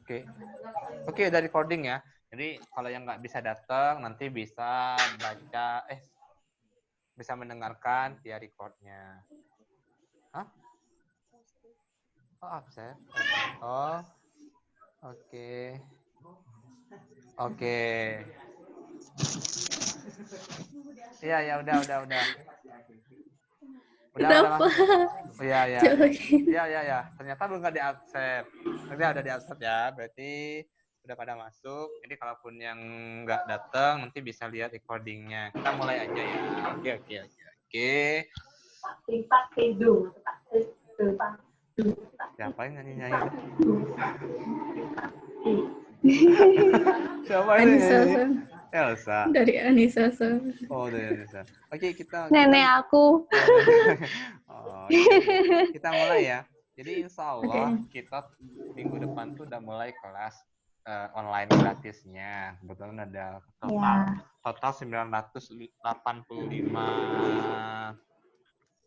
Oke. Oke, udah recording ya. Jadi kalau yang nggak bisa datang nanti bisa baca, bisa mendengarkan via recordnya. Hah? Oh, absen. Oh, oke. Oke. Iya, ya, udah. Itu Udah apa? masuk. Oh, iya. Cobain. Iya. Ternyata belum nggak di-accept. Udah di-accept ya. Berarti udah pada masuk. Jadi kalaupun yang nggak datang nanti bisa lihat recordingnya. Kita mulai aja ya. Oke. Siapa yang nyanyi-nyanyi? Siapa yang Anissa nyanyi? San. Elsa. Dari Anissa San. Oh, dari Elsa. Oke, kita Nenek aku. Oh, nenek. Oh, oke. Kita mulai ya. Jadi insya Allah Oke. kita minggu depan tuh udah mulai kelas online gratisnya. Kebetulan ada total 985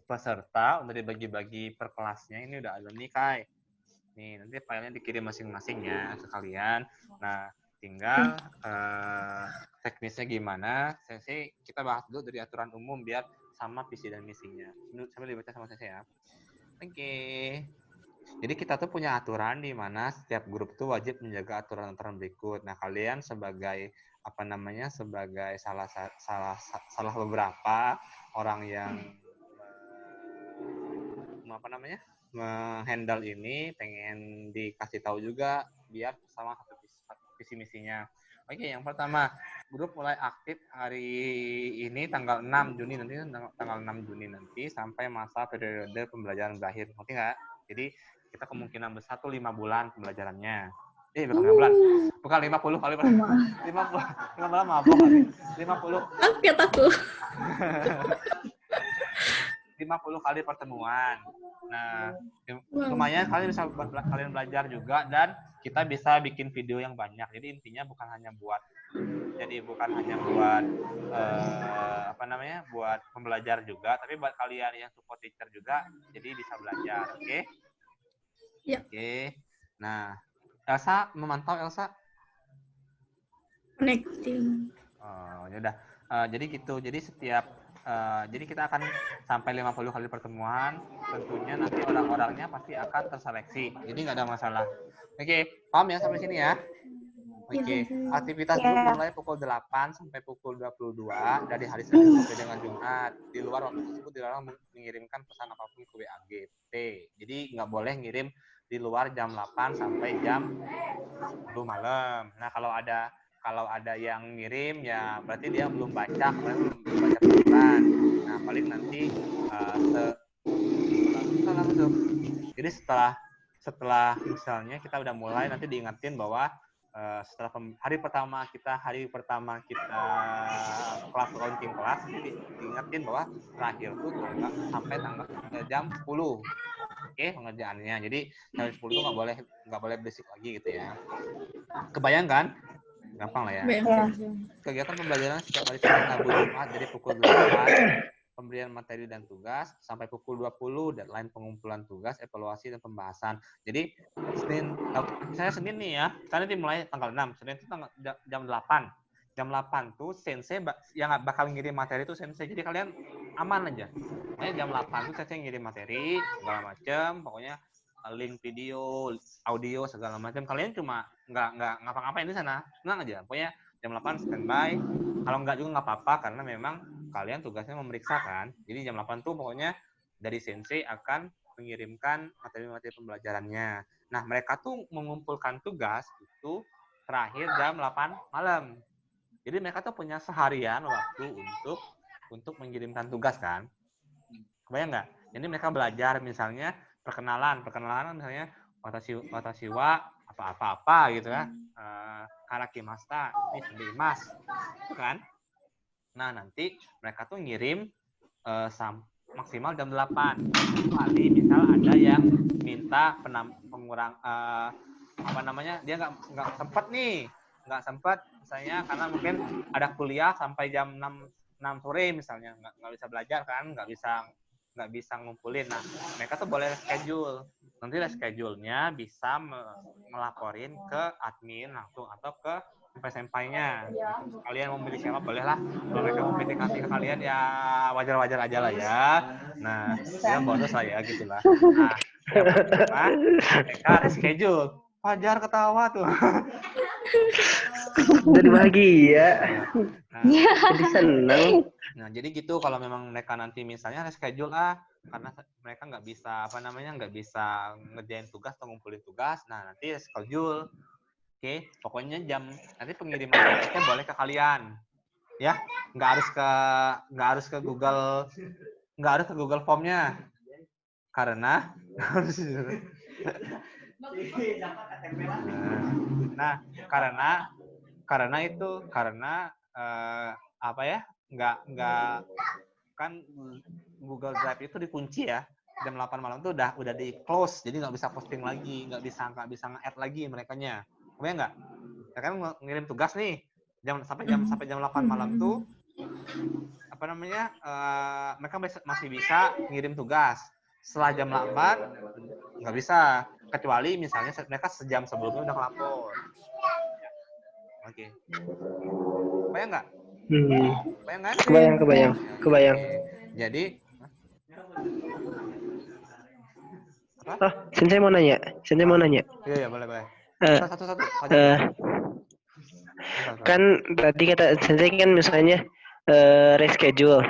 peserta udah dibagi-bagi per kelasnya. Ini udah ada nih, Kai. Nih, nanti filenya dikirim masing-masing ya sekalian. Nah, tinggal teknisnya gimana. Kita bahas dulu dari aturan umum biar sama visi dan misinya. Sambil dibaca sama saya ya. Oke. Jadi kita tuh punya aturan di mana setiap grup tuh wajib menjaga aturan-aturan berikut. Nah, kalian sebagai sebagai salah beberapa orang yang menghandle ini, pengen dikasih tahu juga biar sama satu visi misinya. Oke, yang pertama, grup mulai aktif hari ini tanggal 6 Juni nanti, tanggal 6 Juni nanti sampai masa periode pembelajaran berakhir. Ngerti nggak? Jadi kita kemungkinan besar tuh 5 bulan pembelajarannya. Bukan 5 bulan. Bukan 50 kali. 5 bulan mabok kali. 50. Kaget aku. 50 kali pertemuan. Nah, lumayan kalian bisa kalian belajar juga dan kita bisa bikin video yang banyak. Jadi intinya bukan hanya buat buat pembelajar juga, tapi buat kalian yang support teacher juga jadi bisa belajar, oke? Ya. Oke. Nah, Elsa memantau Elsa? Connecting. Oh, ya udah. Jadi gitu. Jadi jadi kita akan sampai 50 kali pertemuan. Tentunya nanti orang-orangnya pasti akan terseleksi. Jadi nggak ada masalah. Oke, paham ya sampai sini ya? Oke, aktivitas grup mulai pukul 8 sampai pukul 22 dari hari Senin sampai dengan Jumat. Di luar waktu tersebut dilarang mengirimkan pesan apapun ke WAGP. Jadi nggak boleh ngirim di luar jam 8 sampai jam 10 malam. Nah, kalau ada yang ngirim ya berarti dia belum baca peraturan. Nah, paling nanti langsung. Jadi setelah misalnya kita udah mulai nanti diingetin bahwa setelah hari pertama kita kelas launching kelas, jadi diingetin bahwa terakhir tuh sampai jam 10. Oke, pengerjaannya. Jadi jam 10 tuh nggak boleh berisik lagi gitu ya. Kebayang kan? Gampang lah ya. Kegiatan pembelajaran setiap hari Senin, Rabu, Jumat dari pukul 8, pemberian materi dan tugas, sampai pukul 20, deadline pengumpulan tugas, evaluasi, dan pembahasan. Jadi, saya Senin nih ya, karena dimulai tanggal 6, Senin itu jam 8. Jam 8 tuh sensei yang bakal ngirim materi itu sensei, jadi kalian aman aja. Pokoknya jam 8 tuh sensei ngirim materi, segala macam, pokoknya link video, audio, segala macam. Kalian cuma nggak ngapa-ngapain di sana, tenang aja. Pokoknya jam 8 standby. Kalau nggak juga nggak apa-apa, karena memang kalian tugasnya memeriksa kan. Jadi jam 8 tuh pokoknya dari sensei akan mengirimkan materi-materi pembelajarannya. Nah, mereka tuh mengumpulkan tugas itu terakhir jam 8 malam. Jadi mereka tuh punya seharian waktu untuk mengirimkan tugas kan. Kebayang nggak? Jadi mereka belajar misalnya perkenalan misalnya watashi wa apa gitu ya. Karakimasta, ini sudimas. Itu kan? Nah, nanti mereka tuh ngirim maksimal jam 8. Kecuali misal ada yang minta dia nggak sempat misalnya karena mungkin ada kuliah sampai jam 6 sore misalnya, nggak bisa belajar kan, nggak nggak bisa ngumpulin. Nah, mereka tuh boleh schedule. Nanti schedule-nya bisa melaporin ke admin langsung atau ke sampai-sampainya. Kalian mau milih siapa boleh lah. Kalau mereka mau komunikasi ke kalian ya wajar-wajar aja lah ya. Nah, ya bonus lah ya gitulah. Nah, yang pertama mereka reschedule. Wajar ketawa tuh. Jadi bahagia. Nah, Jadi senang. nah, jadi gitu kalau memang mereka nanti misalnya reschedule karena mereka nggak bisa nggak bisa ngerjain tugas atau ngumpulin tugas. Nah, nanti reschedule. Oke, pokoknya nanti pengiriman tugasnya boleh ke kalian. Ya, nggak harus ke Google Form-nya. Karena harus Nah, karena apa ya? Nggak kan Google Drive itu dikunci ya. Jam 8 malam tuh udah di close, jadi nggak bisa posting lagi, nggak bisa nge-add lagi merekanya. Kebayang nggak? Ya kan ngirim tugas nih sampai jam 8 malam tuh mereka masih bisa ngirim tugas. Setelah jam 8 nggak bisa, kecuali misalnya mereka sejam sebelumnya udah ngelapor. Oke. Kebayang nggak? Kebayang kan? Kebayang. Jadi Oh, Sensei mau nanya. Iya, boleh. Satu-satu. Kan tadi kata Sensei kan misalnya reschedule.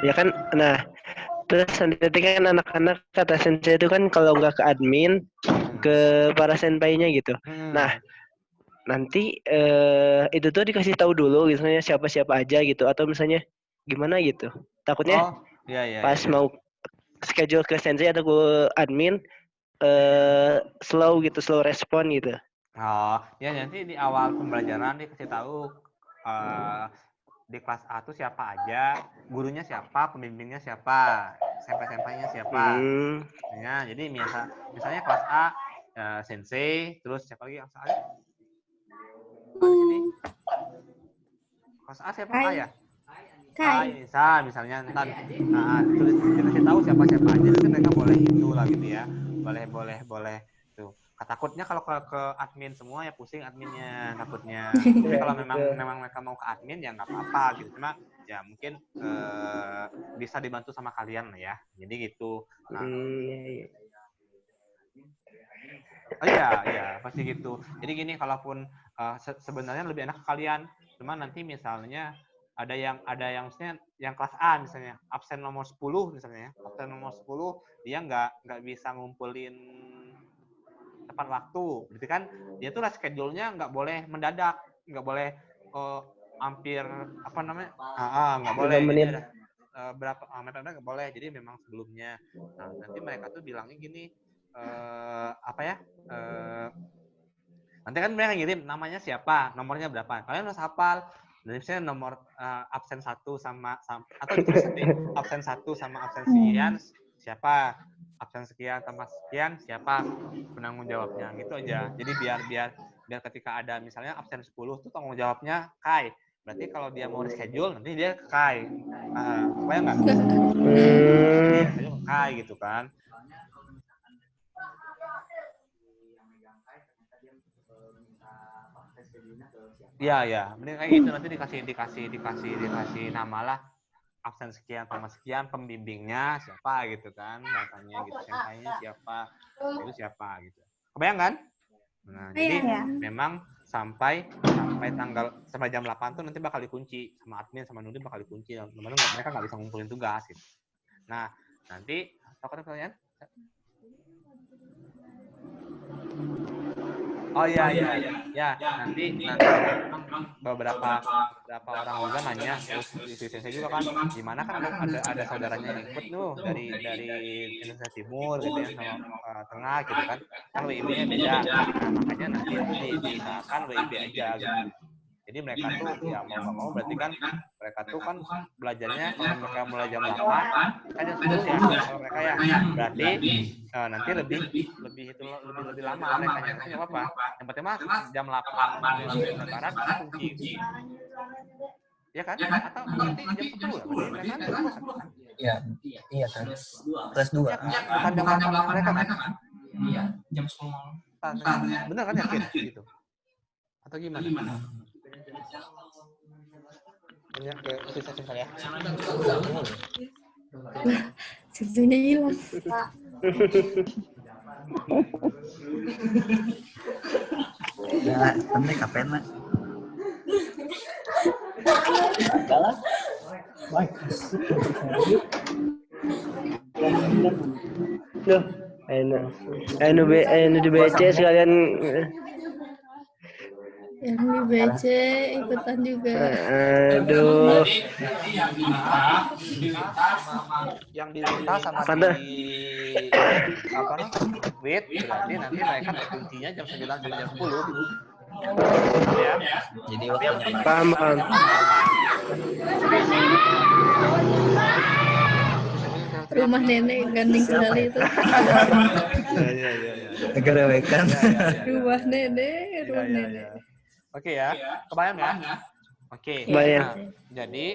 Ya kan? Nah, terus nanti kan anak-anak kata Sensei itu kan kalau nggak ke admin, ke para senpainya gitu. Nah, nanti itu tuh dikasih tahu dulu misalnya siapa-siapa aja gitu atau misalnya gimana gitu. Takutnya pas mau schedule ke Sensei atau ke admin slow respon gitu. Oh, ya nanti di awal pembelajaran dikasih tahu di kelas A tuh siapa aja, gurunya siapa, pembimbingnya siapa, sampai-sampainya siapa. Ya, jadi misalnya kelas A Sensei, terus siapa lagi yang saya? Kelas A siapa ya? Kai Nisa misalnya ntar. Nah, terus dikasih tahu siapa-siapa aja nanti mereka boleh itu lah gitu ya. Boleh tuh. Takutnya kalau ke admin semua ya pusing adminnya takutnya. Tapi kalau memang mereka mau ke admin ya nggak apa-apa gitu. Cuma ya mungkin bisa dibantu sama kalian lah ya. Jadi gitu. Nah, oh iya pasti gitu. Jadi gini, kalaupun sebenarnya lebih enak ke kalian, cuma nanti misalnya ada yang misalnya yang kelas A misalnya absen nomor 10 misalnya, absen nomor 10 dia nggak bisa ngumpulin tepat waktu. Berarti kan dia tuh schedule-nya nggak boleh mendadak, nggak boleh hampir nggak boleh. Jadi ada berapa mepet nggak boleh. Jadi memang sebelumnya. Nah, nanti mereka tuh bilangnya gini, nanti kan mereka ngirim namanya siapa, nomornya berapa. Kalian harus hafal. Dan misalnya nomor absen 1 sama atau ditulis nanti absen 1 sama absen sekian siapa, absen sekian tambah sekian siapa penanggung jawabnya, gitu aja. Jadi biar ketika ada misalnya absen 10 tuh tanggung jawabnya Kai. Berarti kalau dia mau reschedule nanti dia ke Kai. Kebayang nggak? Dia ke Kai gitu kan. Iya. Mending kayak gitu, nanti dikasih nama lah, absen sekian sama sekian, pembimbingnya siapa gitu kan, datanya gitu, sampainya siapa, itu siapa gitu. Kebayang kan? Nah, jadi memang sampai jam 8 tuh nanti bakal dikunci sama admin sama Nudin, bakal dikunci. Mereka nggak bisa ngumpulin tugas gitu. Nah, nanti apa kalian? Oh iya. Nanti beberapa orang juga nanya, terus istri saya juga kan, gimana kan ada saudaranya yang ikut tuh dari Indonesia Timur gitu ya, sama Tengah gitu kan WIB-nya beda. Nah, makanya nanti itu diusahakan WIB aja gitu. Jadi mereka tuh ya mau nggak mau berarti kan mereka tuh kan belajarnya kalau mereka mulai jam 8 kan jam 10 ya kalau mereka ya, berarti nanti lebih lama mereka nya. Tapi nggak apa-apa, yang penting mah jam 8 Barat kunci ya kan, atau nanti jam 10 lah berarti mereka kan Iya kan. Plus 2. Bukan jam 8 mereka kan? Iya, jam 10 malam. Bener kan yakin gitu? Atau gimana? Ya, sisa ya. Susunya hilang. Ya, ini kapan lah? Salah. Baik. Duh, anu di BC sekalian. Yang di BC ikutan juga. Aduh. Yang diminta sama Pada. apa namanya? Wait, berarti nanti mereka kuncinya jam 9 sampai jam 10 gitu. Ya. Jadi waktunya Paham. Rumah nenek ganding sekali itu. Iya. negara wekan. Rumah nenek, rumah nenek. Oke ya, kebayang ya? Oke. Kebayang. Jadi,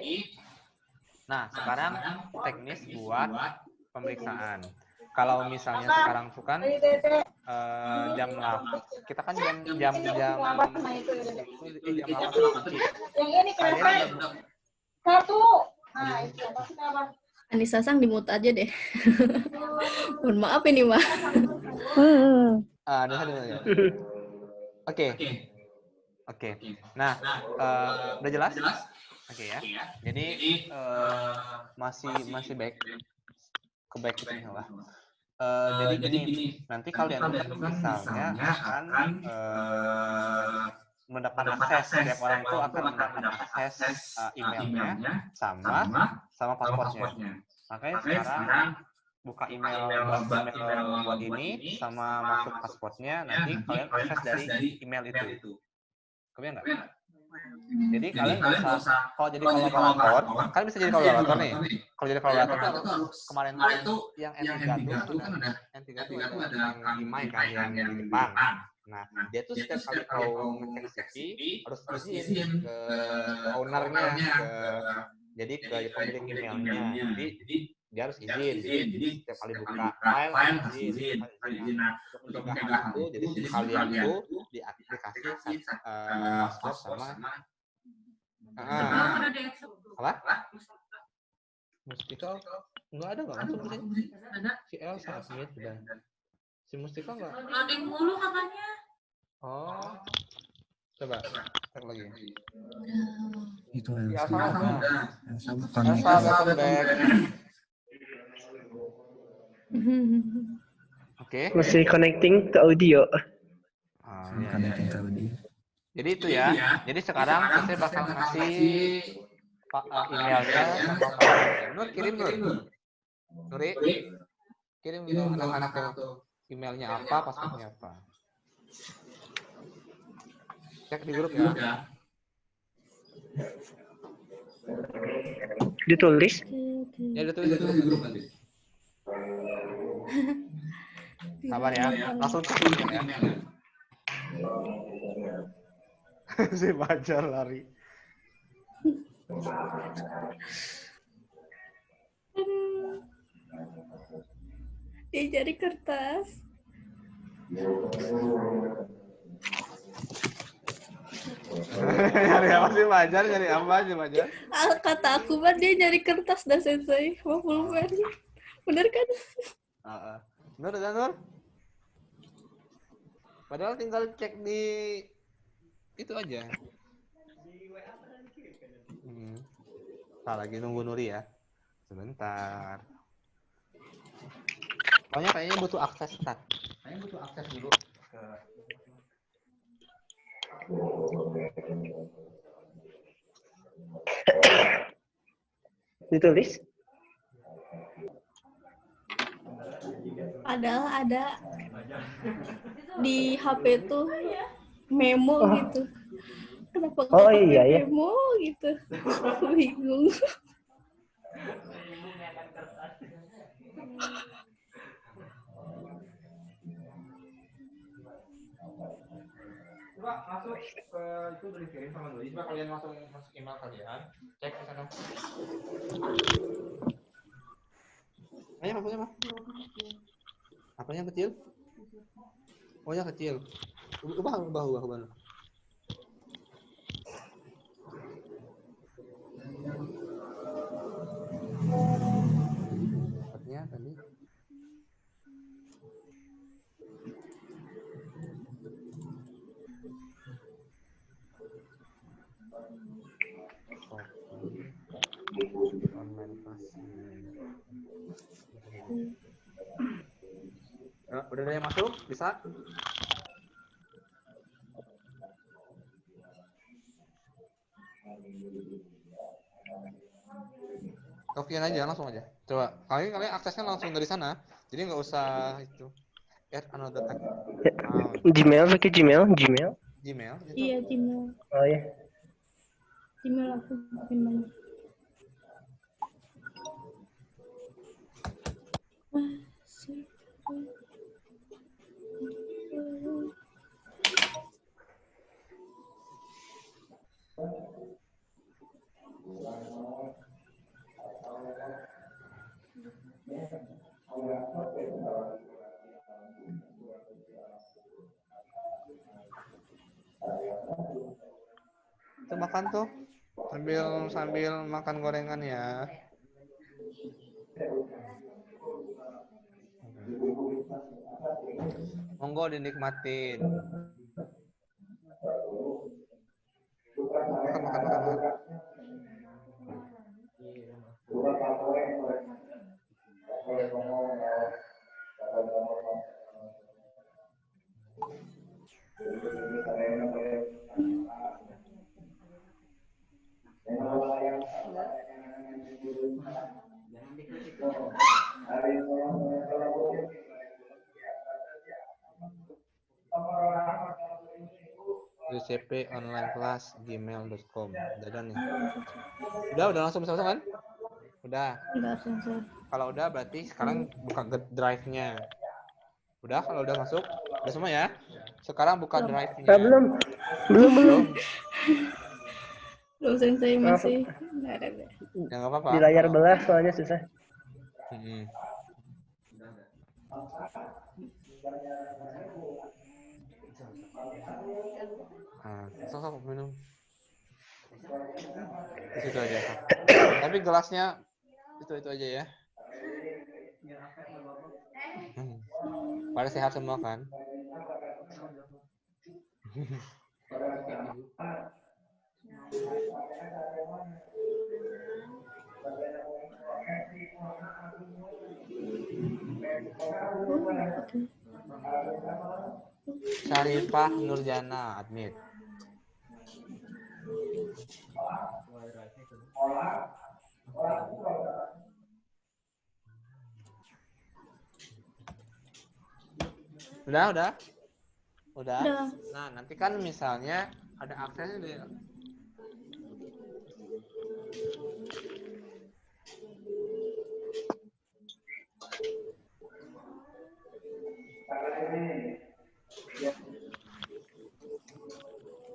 sekarang teknis buat pemeriksaan. Kalau misalnya sekarang tuh kan jam 8, kita kan jam 8 tuh kunci. Kalian Anissa Sang dimut aja deh. Mohon maaf ini mah. ya. Oke. Nah, udah jelas? Oke ya. Jadi masih baik ke baik itu lah. Jadi gini, nanti kalian kan misalnya akan mendapat akses, setiap orang itu akan mendapat akses emailnya sama pasportnya. Makanya sekarang buka email buat ini sama masuk pasportnya, nanti kalian akses dari email itu. Kebayang nggak? Jadi kalian nggak usah, kalau jadi kolaborator, kalian bisa jadi kolaborator nih. Kalau jadi kolaborator tuh kemarin tuh yang N3 tuh kan ada yang Imai kan yang di Jepang. Nah, dia tuh setiap kali kau ngecek CV harus izin ke ownernya, jadi ke pemilik emailnya. Jadi dia harus izin. Jadi setiap kali buka file izin. Nah, untuk pencegahan itu, jadi kalian tuh dikasih password sama apa? Mustika nggak ada nggak masuk sih? Si Elsa submit udah. Si Mustika nggak? Loading mulu katanya. Oh, coba cek lagi. Itu Ya, Elsa. udah. Elsa bukan. Elsa welcome back. Oke. Masih connecting ke audio. Bukan yang tadi. Jadi itu ya. Jadi sekarang saya bakal ngasih emailnya sama passwordnya. Nur kirim Nur. Nuri kirim ke anak-anak emailnya apa, passwordnya apa. Cek di grup ya. Ditulis. Ya ditulis di grup nanti. Sabar ya, langsung cek ya. Si Fajar lari. Dia jadi kertas. Nyari apa sih Fajar? Nyari apa sih Fajar? Kata aku mah dia nyari kertas dah Sensei. Mau pulpen. Bener kan? Nur, udah Nur? Padahal tinggal cek di itu aja. Lagi nunggu Nuri ya. Sebentar. Pokoknya kayaknya butuh akses kan. Kayaknya butuh akses dulu ke Ditulis. Padahal ada di HP tuh memo gitu. Kenapa nggak pakai memo gitu? Aku bingung. Coba masuk ke itu udah dikirim sama Doi. Coba kalian masuk email kalian, cek ke sana. Ayo, apanya, Pak? Apanya kecil? Oh ya kecil. Ubah. Apanya tadi? Online class. Udah ada yang masuk? Bisa? Login aja, langsung aja. Coba. Kalian aksesnya langsung dari sana. Jadi nggak usah itu. Add another account. Gmail pakai Gmail. Gmail itu. Iya, Gmail. Oh ya. Gmail aku bikin banyak. Itu makan tuh. Sambil makan gorengan ya. Monggo dinikmatin. Makan. DCP online class gmail.com. Udah nih. Udah langsung bisa kan? Udah. Udah sensor. Kalau udah berarti sekarang buka drive-nya. Udah, kalau udah masuk, udah semua ya. Sekarang buka drive-nya. Belum. Dosen saya masih nggak ada. Ya nggak apa-apa. Di layar belah soalnya susah. Sok minum. Di situ aja. Tapi gelasnya itu aja ya. Pada sehat semua kan? Syarifah Nurjana, admit. Udah. Nah, nanti kan misalnya ada aksesnya di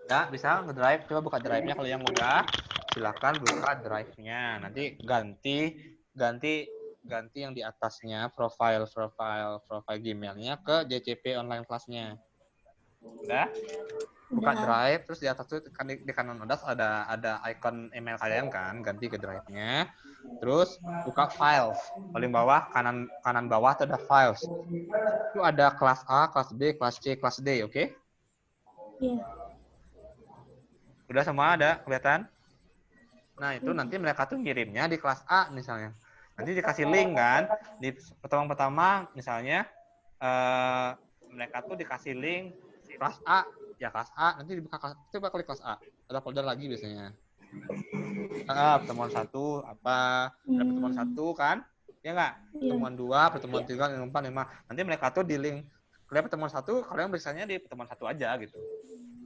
ya, bisa ngedrive. Coba buka drive-nya kalau yang udah. Silakan buka drive-nya. Nanti ganti yang di atasnya profile Gmail-nya ke JCP online class-nya. Udah? Buka drive, terus di atas itu kan di kanan atas ada icon email kalian kan, ganti ke drive-nya. Terus buka files. Paling bawah kanan bawah itu ada files. Itu ada kelas A, kelas B, kelas C, kelas D, oke? Iya. Udah semua ada kelihatan? Nah, itu nanti mereka tuh ngirimnya di kelas A misalnya. Nanti dikasih link kan, di pertemuan pertama misalnya mereka tuh dikasih link kelas A, ya kelas A, nanti dibuka kelas, coba klik kelas A. Ada folder lagi biasanya. Pertemuan 1 apa? Ada pertemuan 1 kan? Ya enggak? Pertemuan 2, pertemuan 3, 4, 5. Nanti mereka tuh di link kalian pertemuan 1, kalian biasanya di pertemuan 1 aja gitu.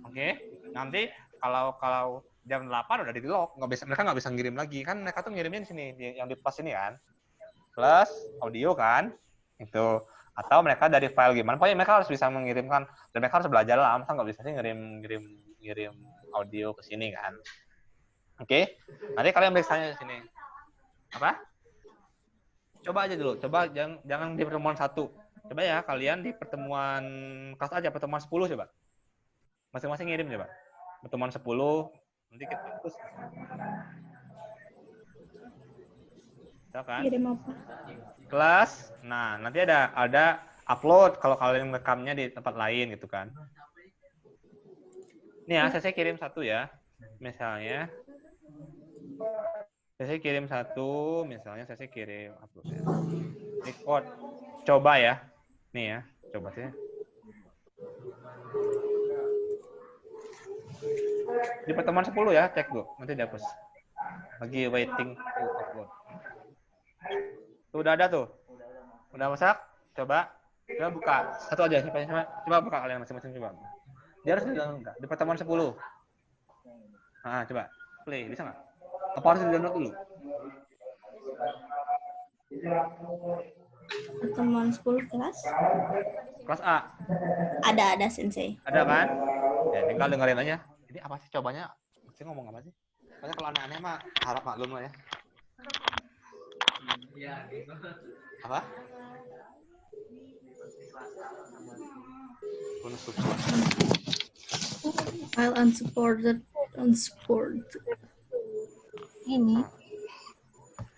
Oke? Nanti kalau jam 8 udah di lock, mereka nggak bisa ngirim lagi kan, mereka tuh ngirimnya di sini yang di plus ini kan, plus audio kan itu, atau mereka dari file gimana, pokoknya mereka harus bisa mengirimkan dan mereka harus belajar lah, masa nggak bisa sih ngirim audio ke sini kan. Oke? Nanti kalian bertanya di sini apa? Coba aja dulu. Coba jangan di pertemuan 1. Coba ya kalian di pertemuan kelas aja, pertemuan 10 coba. Masing-masing ngirim coba. Pertemuan 10 nanti kita terus. Bisa kan? Kirim apa? Kelas. Nah, nanti ada upload kalau kalian ngerekamnya di tempat lain gitu kan. Nih ya, saya kirim 1 ya. Misalnya saya kirim 1, misalnya saya kirim upload ya. Record. Coba ya. Nih ya, coba sih. Di pertemuan 10 ya, cek dulu. Nanti dihapus. Lagi waiting to upload. Tuh udah ada tuh. Udah masak? Coba. Coba buka. Satu aja. Coba buka kalian masing-masing coba. Dia harus di-download. Di pertemuan 10. Nah, coba. Play. Bisa nggak? Apa harus di-download dulu? Pertemuan 10 kelas? Kelas A. Ada Sensei. Ada kan? Ya, tinggal dengerin aja. Ini apa sih cobanya? Mesti ngomong apa sih? Pokoknya kalau aneh-aneh mah harap maklum lah ya. Apa? Unsupported. File unsupported. Ini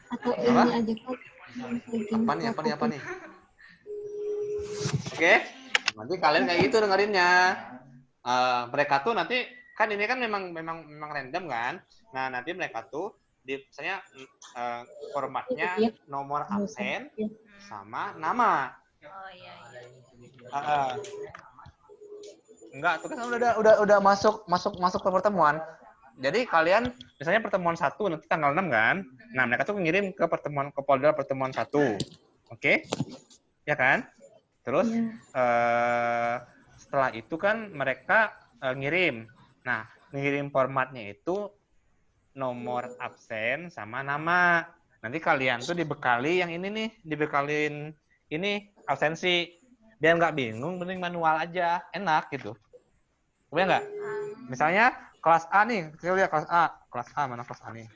atau ini Apa? aja kan Apa nih? Oke. Nanti kalian kayak gitu dengerinnya. Mereka tuh nanti kan ini kan memang random kan. Nah, nanti mereka tuh misalnya formatnya nomor absen sama nama. Oh iya. Enggak, itu kan udah masuk ke pertemuan. Jadi kalian misalnya pertemuan 1 nanti tanggal 6 kan. Nah, mereka tuh ngirim ke folder pertemuan 1. Oke? Ya kan? Terus setelah itu kan mereka ngirim. Nah, ngirim formatnya itu nomor absen sama nama. Nanti kalian tuh dibekali yang ini nih, dibekalin ini absensi. Biar nggak bingung, mending manual aja, enak gitu. Kebayang nggak? Misalnya kelas A nih, kita lihat kelas A. Kelas A, mana kelas A nih?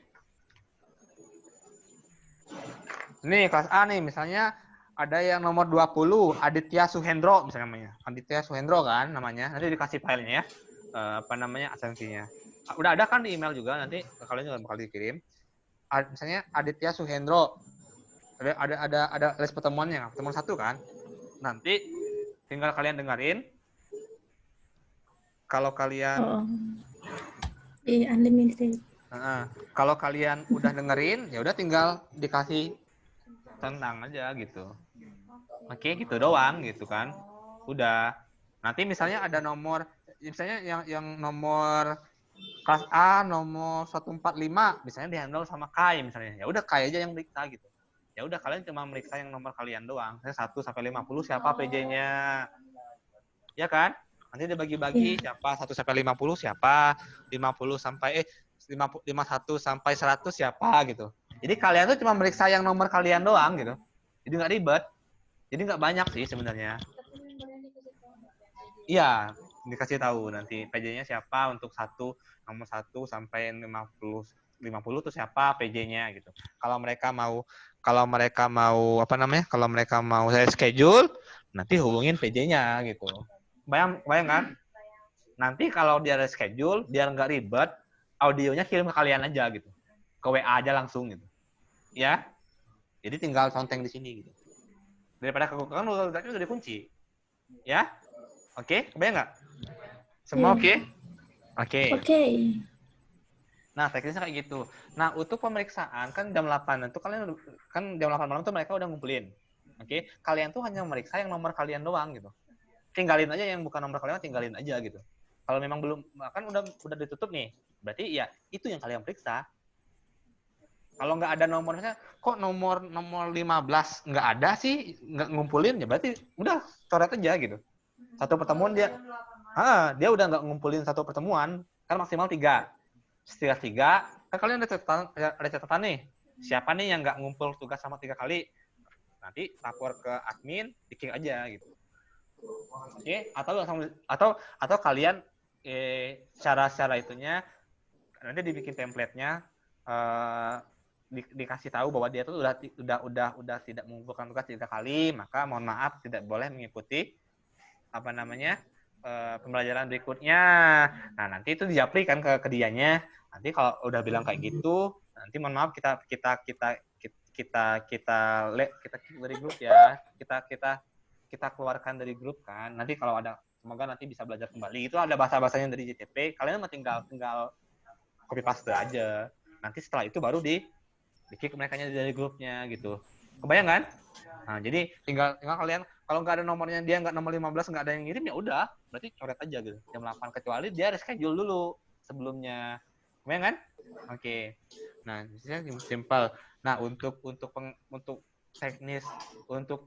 Nih, kelas A nih, misalnya ada yang nomor 20, Aditya Suhendro, misalnya namanya. Aditya Suhendro kan namanya, nanti dikasih filenya ya. Absensinya. Udah ada kan di email juga, nanti kalian juga bakal dikirim. Misalnya Aditya Suhendro. Ada list pertemuannya, pertemuan 1 kan. Nanti tinggal kalian dengerin. Kalau kalian unlimited. Kalau kalian udah dengerin, ya udah tinggal dikasih tentang aja gitu. Oke, gitu doang gitu kan. Udah. Nanti misalnya ada nomor, misalnya yang nomor kelas A nomor 145 misalnya dihandle sama Kai misalnya. Ya udah Kai aja yang periksa gitu. Ya udah kalian cuma meriksa yang nomor kalian doang. Saya 1 sampai 50 siapa PJ-nya. Ya kan? Nanti dibagi-bagi siapa 1 sampai 50 siapa, 51 sampai 100 siapa gitu. Jadi kalian tuh cuma meriksa yang nomor kalian doang gitu. Jadi nggak ribet. Jadi nggak banyak sih sebenarnya. Iya, dikasih tahu nanti PJ-nya siapa untuk nomor 1 sampai 50 tuh siapa PJ-nya gitu. Kalau mereka mau Kalau mereka mau saya schedule, nanti hubungin PJ-nya gitu. Bayang kan? Nanti kalau dia ada schedule, biar nggak ribet, audionya kirim ke kalian aja gitu. Ke WA aja langsung gitu. Ya. Jadi tinggal conteng di sini gitu. Daripada kan udah dikunci. Ya. Oke, kebayang nggak? Semua oke? Oke. Nah, teknisnya kayak gitu. Nah, untuk pemeriksaan kan jam 8 itu kalian kan jam 8 malam tuh mereka udah ngumpulin. Oke, kalian tuh hanya meriksa yang nomor kalian doang gitu. Tinggalin aja yang bukan nomor kalian, tinggalin aja gitu. Kalau memang belum, kan udah ditutup nih, berarti ya itu yang kalian periksa. Kalau nggak ada nomornya, kok nomor 15 nggak ada sih, nggak ngumpulin, ya berarti udah coret aja gitu. Satu pertemuan dia udah nggak ngumpulin satu pertemuan, kan maksimal 3. Setelah 3, kan kalian ada catatan nih, siapa nih yang nggak ngumpul tugas sama 3 kali, nanti lapor ke admin, di-kick aja gitu. Oke, atau kalian secara itunya nanti dibikin template-nya dikasih tahu bahwa dia tuh udah tidak mengumpulkan tugas 3 kali, maka mohon maaf tidak boleh mengikuti pembelajaran berikutnya. Nah, nanti itu dijapri kan ke dianya. Nanti kalau udah bilang kayak gitu, nanti mohon maaf kita dari grup ya. Kita keluarkan dari grup kan. Nanti kalau ada, semoga nanti bisa belajar kembali. Itu ada bahasa-bahasanya dari JTP. Kalian mah tinggal copy paste aja. Nanti setelah itu baru di-kick mereka dari grupnya gitu. Kebayang kan? Nah, jadi tinggal kalian, kalau nggak ada nomornya dia, nggak nomor 15, nggak ada yang ngirim, ya udah, berarti coret aja gitu. Jam 8, kecuali dia reschedule dulu sebelumnya. Kebayang kan? Oke. Nah, simpel. Nah, untuk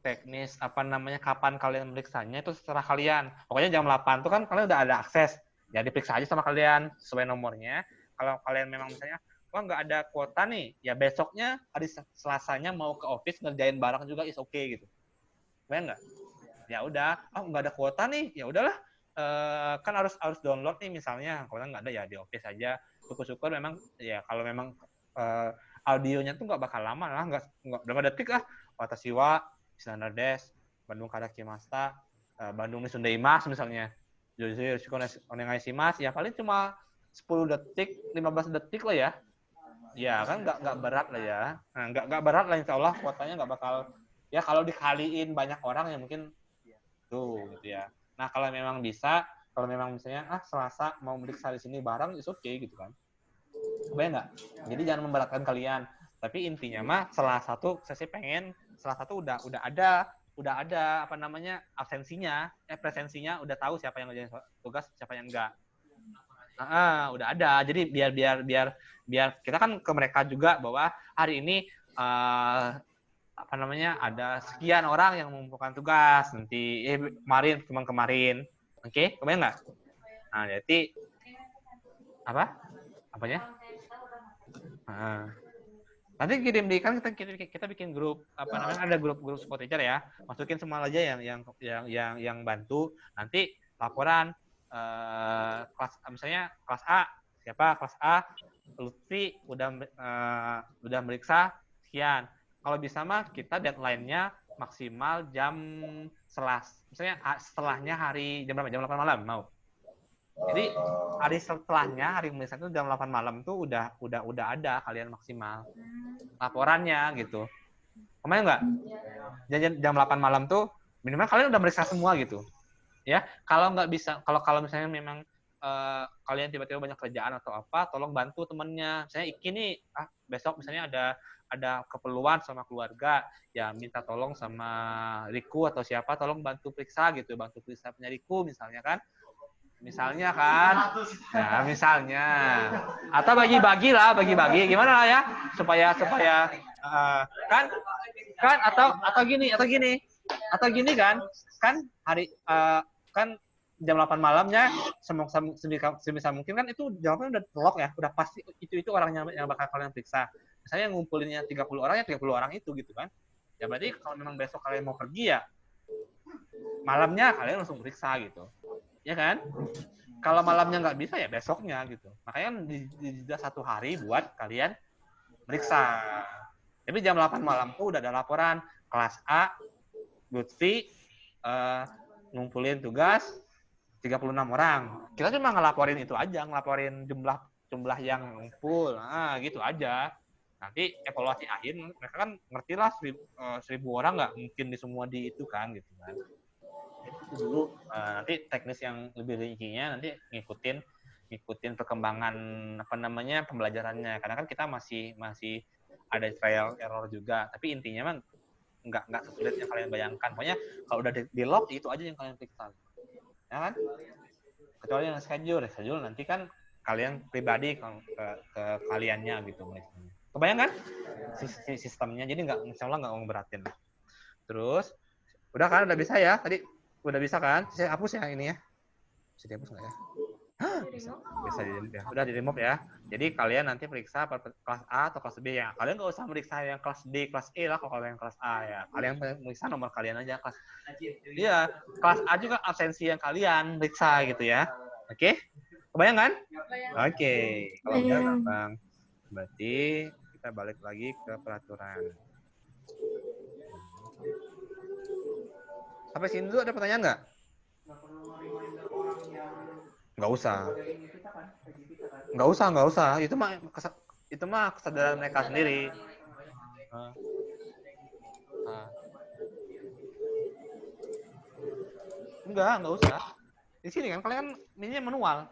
teknis kapan kalian meriksanya itu setelah kalian. Pokoknya jam 8 tuh kan kalian udah ada akses. Ya diperiksa aja sama kalian sesuai nomornya. Kalau kalian memang misalnya nggak ada kuota nih, ya besoknya hari Selasanya mau ke office ngerjain bareng juga is okay gitu. Kebayang nggak? Ya udah, nggak ada kuota nih, ya udahlah. Kan harus download nih misalnya. Kalau nggak ada ya di office aja. Syukur-syukur memang ya kalau memang audionya tuh nggak bakal lama lah, nggak berapa detik lah. Watashi Standard Desk, Bandung Kadakimasta, Bandung Nisundaimas misalnya. Jojo Yoshiko Onegaishimasu, ya paling cuma 10 detik, 15 detik lah ya. Ya kan nggak berat lah ya. Nah, nggak berat lah, insya Allah kuotanya nggak bakal, ya kalau dikaliin banyak orang ya mungkin tuh gitu ya. Nah kalau memang bisa, kalau memang misalnya Selasa mau meriksa di sini bareng, is okay gitu kan. Kebayang nggak? Jadi jangan memberatkan kalian. Tapi intinya mah Selasa tuh saya sih pengen Selasa tuh udah ada absensinya, presensinya, udah tahu siapa yang ngerjain tugas, siapa yang enggak. Udah ada. Jadi biar kita kan ke mereka juga bahwa hari ini ada sekian orang yang mengumpulkan tugas nanti kemarin. Oke, kebayang nggak? Nah, jadi apanya? Nanti kirim kita bikin grup ada grup support teacher ya, masukin semua aja yang bantu. Nanti laporan kelas, misalnya kelas A, siapa kelas A, Lutfi udah meriksa sekian. Kalau bisa mah kita deadline-nya maksimal misalnya setelahnya hari jam 8 malam mau. Jadi hari setelahnya, hari meriksa itu jam 8 malam tuh udah ada kalian maksimal laporannya gitu. Kemarin nggak? Jam 8 malam tuh minimal kalian udah meriksa semua gitu. Ya, kalau nggak bisa, kalau misalnya memang kalian tiba-tiba banyak kerjaan atau apa, tolong bantu temennya. Misalnya Iki nih, besok misalnya ada keperluan sama keluarga, ya minta tolong sama Riku atau siapa, tolong bantu periksa gitu, bantu periksa punya Riku misalnya kan. Misalnya kan, ya misalnya, atau bagi-bagi gimana lah ya, supaya kan atau gini kan hari kan jam 8 malamnya sebisa mungkin kan itu jawabannya udah lock ya, udah pasti itu orangnya yang bakal kalian periksa. Misalnya ngumpulinnya 30 orang ya 30 orang itu gitu kan. Ya berarti kalau memang besok kalian mau pergi ya malamnya kalian langsung periksa gitu. Ya kan? Kalau malamnya nggak bisa ya besoknya gitu. Makanya jeda 1 hari buat kalian meriksa. Tapi jam 8 malam tuh udah ada laporan kelas A, Lutfi ngumpulin tugas 36 orang. Kita cuma ngelaporin itu aja, ngelaporin jumlah yang ngumpul. Nah, gitu aja. Nanti evaluasi akhir mereka kan ngerti lah 1000 orang nggak mungkin di semua di itu kan gitu kan. Itu dulu nanti teknis yang lebih rincinya nanti ngikutin perkembangan pembelajarannya, karena kan kita masih ada trial error juga, tapi intinya mah nggak sesulit yang kalian bayangkan. Pokoknya kalau udah di lock itu aja yang kalian periksa, ya kan? Kecuali yang schedule nanti kan kalian pribadi ke kaliannya gitu. Kebayang kan sistemnya? Jadi insya Allah nggak ngeberatin. Terus udah kan, udah bisa ya tadi. Udah bisa kan? Saya hapus ya ini ya. Bisa dihapus nggak ya? Bisa di-remove ya. Udah di-remove ya. Jadi kalian nanti periksa kelas A atau kelas B ya. Kalian nggak usah meriksa yang kelas D, kelas E lah kalau yang kelas A ya. Kalian meriksa nomor kalian aja. Iya, kelas A juga absensi yang kalian periksa gitu ya. Oke? Kebayang kan? Oke. Kalau enggak gampang. Berarti kita balik lagi ke peraturan. Sampai sini dulu ada pertanyaan nggak? Nggak usah. Itu mah kesadaran mereka sendiri. Nggak usah. Di sini kan kalian ini manual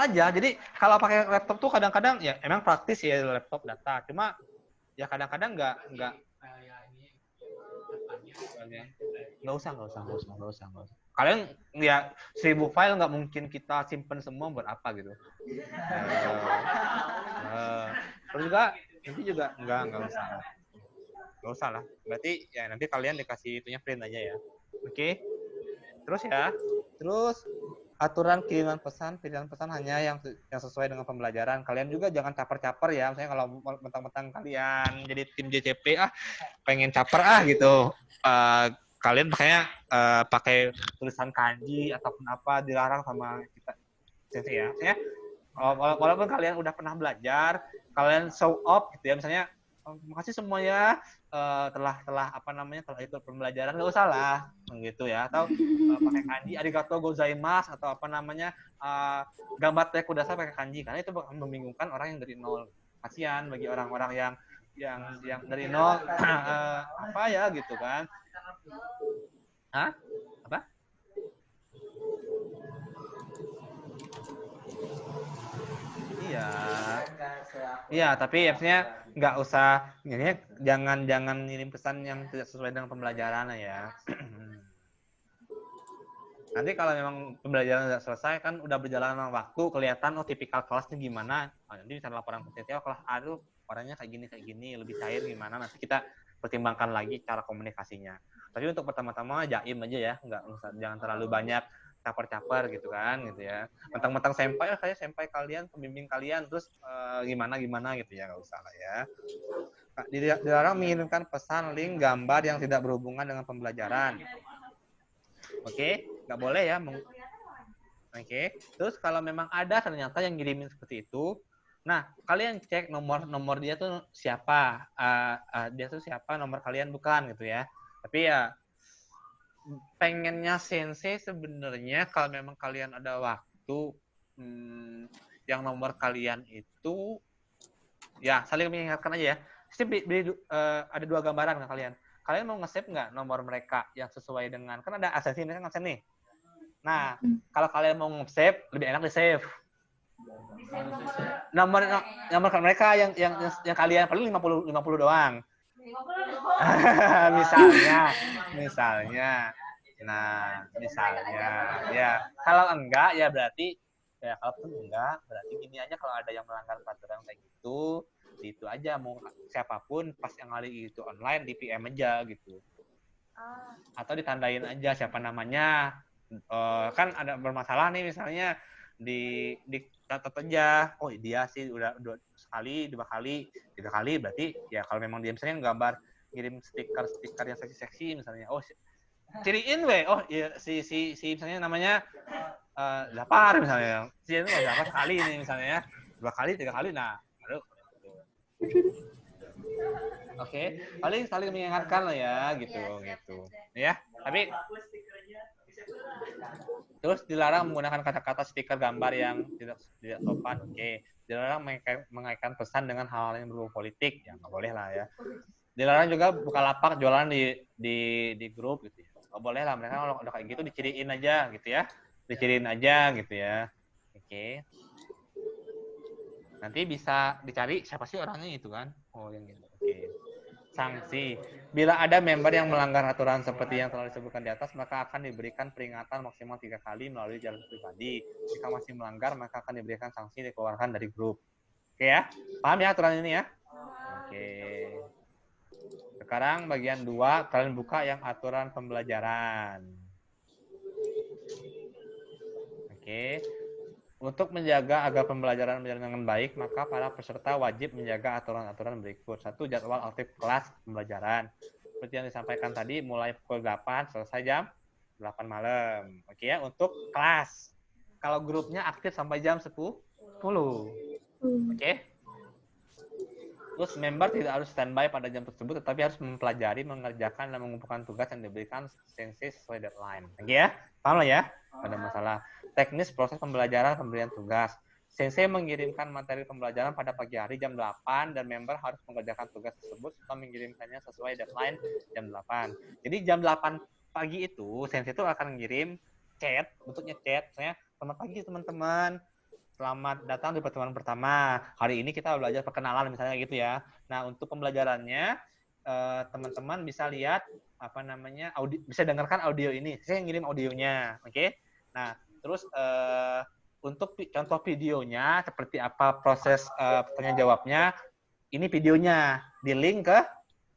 aja. Jadi kalau pakai laptop tuh kadang-kadang ya emang praktis ya laptop data. Cuma ya kadang-kadang nggak usah. Kalian ya 1000 file nggak mungkin kita simpen semua buat apa gitu. Terus juga nanti juga nggak usah lah. Berarti ya nanti kalian dikasih itunya print aja ya. Oke. Terus aturan pilihan pesan hanya yang sesuai dengan pembelajaran. Kalian juga jangan caper-caper ya. Misalnya kalau mentang-mentang kalian jadi tim JCP pengen caper gitu. Kalian makanya pakai tulisan kanji ataupun apa dilarang sama kita sensei ya. Misalnya, walaupun kalian udah pernah belajar, kalian show off gitu ya. Misalnya, terima kasih semua ya telah ikut pembelajaran, nggak usah lah gitu ya. Atau pakai kanji arigatou gozaimasu atau gambar teh kudasai pakai kanji, karena itu bakal membingungkan orang yang dari nol. Kasihan bagi orang-orang yang dari nol apa ya gitu kan. Apa? Iya, tapi maksudnya nggak usah, jangan ngirim pesan yang tidak sesuai dengan pembelajaran ya. Nanti kalau memang pembelajaran sudah selesai kan udah berjalan waktu, kelihatan tipikal kelasnya gimana, nanti bisa laporan ke CTO kelas A tuh orangnya kayak gini lebih cair gimana, nanti kita pertimbangkan lagi cara komunikasinya. Tapi untuk pertama-tama jaim aja ya, jangan terlalu banyak caper-caper gitu kan gitu ya. Mentang-mentang senpai, kayak senpai kalian, pembimbing kalian, terus gimana gitu ya, nggak usah lah ya. Dilarang mengirimkan pesan, link, gambar yang tidak berhubungan dengan pembelajaran. Oke, nggak boleh ya. Oke. Terus kalau memang ada ternyata yang ngirimin seperti itu, nah kalian cek nomor dia tuh siapa, dia tuh siapa, nomor kalian bukan gitu ya. Tapi ya pengennya sensei sebenarnya kalau memang kalian ada waktu, yang nomor kalian itu ya saling mengingatkan aja ya. Ada 2 gambaran kan kalian. Kalian mau nge-save nggak nomor mereka yang sesuai dengan, kan ada absensi mereka nge-save nih. Nah, kalau kalian mau nge-save, lebih enak di-save. Nomor mereka yang kalian paling 50 doang. misalnya. Nah, misalnya ya. Kalau enggak ya berarti ya, kalaupun enggak berarti gini aja, kalau ada yang melanggar peraturan kayak gitu, itu aja mau siapapun pas yang kali itu online di PM aja gitu. Atau ditandain aja siapa namanya. Kan ada bermasalah nih misalnya di catat aja, oh dia sih udah 2 kali, 2 kali, 3 kali, berarti ya kalau memang dia misalnya gambar ngirim stiker yang seksi-seksi misalnya, oh ciriin oh iya, si misalnya namanya Lapar misalnya, si itu berapa kali nih misalnya ya, 2 kali, 3 kali, nah baru oke, paling saling mengingatkan lah ya gitu ya. Tapi terus dilarang menggunakan kata-kata stiker gambar yang tidak sopan. Oke. Dilarang mengaitkan pesan dengan hal-hal yang berbau politik, ya nggak boleh lah ya. Dilarang juga Bukalapak jualan di grup gitu ya. Nggak boleh lah, mereka kalau udah kayak gitu diciriin aja gitu ya. Oke. Nanti bisa dicari siapa sih orangnya itu kan. Oh yang gitu. Oke. Sanksi. Bila ada member yang melanggar aturan seperti yang telah disebutkan di atas, maka akan diberikan peringatan maksimal 3 kali melalui jalur pribadi. Jika masih melanggar, maka akan diberikan sanksi dikeluarkan dari grup. Oke ya? Paham ya aturan ini ya? Oke. Sekarang bagian 2, kalian buka yang aturan pembelajaran. Oke. Untuk menjaga agar pembelajaran berjalan dengan baik, maka para peserta wajib menjaga aturan-aturan berikut. 1. Jadwal aktif kelas pembelajaran. Seperti yang disampaikan tadi, mulai pukul 8, selesai jam 8 malam. Oke ya, untuk kelas. Kalau grupnya aktif sampai jam 10. Oke. Terus member tidak harus standby pada jam tersebut, tetapi harus mempelajari, mengerjakan, dan mengumpulkan tugas yang diberikan sensei sesuai deadline. Oke ya? Paham lah ya? Ada masalah. Teknis proses pembelajaran pemberian tugas. Sensei mengirimkan materi pembelajaran pada pagi hari jam 8 dan member harus mengerjakan tugas tersebut serta mengirimkannya sesuai deadline jam 8. Jadi jam 8 pagi itu sensei itu akan mengirim chat, bentuknya chat, misalnya selamat pagi teman-teman, selamat datang di pertemuan pertama. Hari ini kita belajar perkenalan misalnya gitu ya. Nah, untuk pembelajarannya teman-teman bisa lihat apa namanya bisa dengarkan audio ini. Saya ngirim audionya, oke? Nah, terus untuk contoh videonya seperti apa proses pertanyaan jawabnya, ini videonya di link ke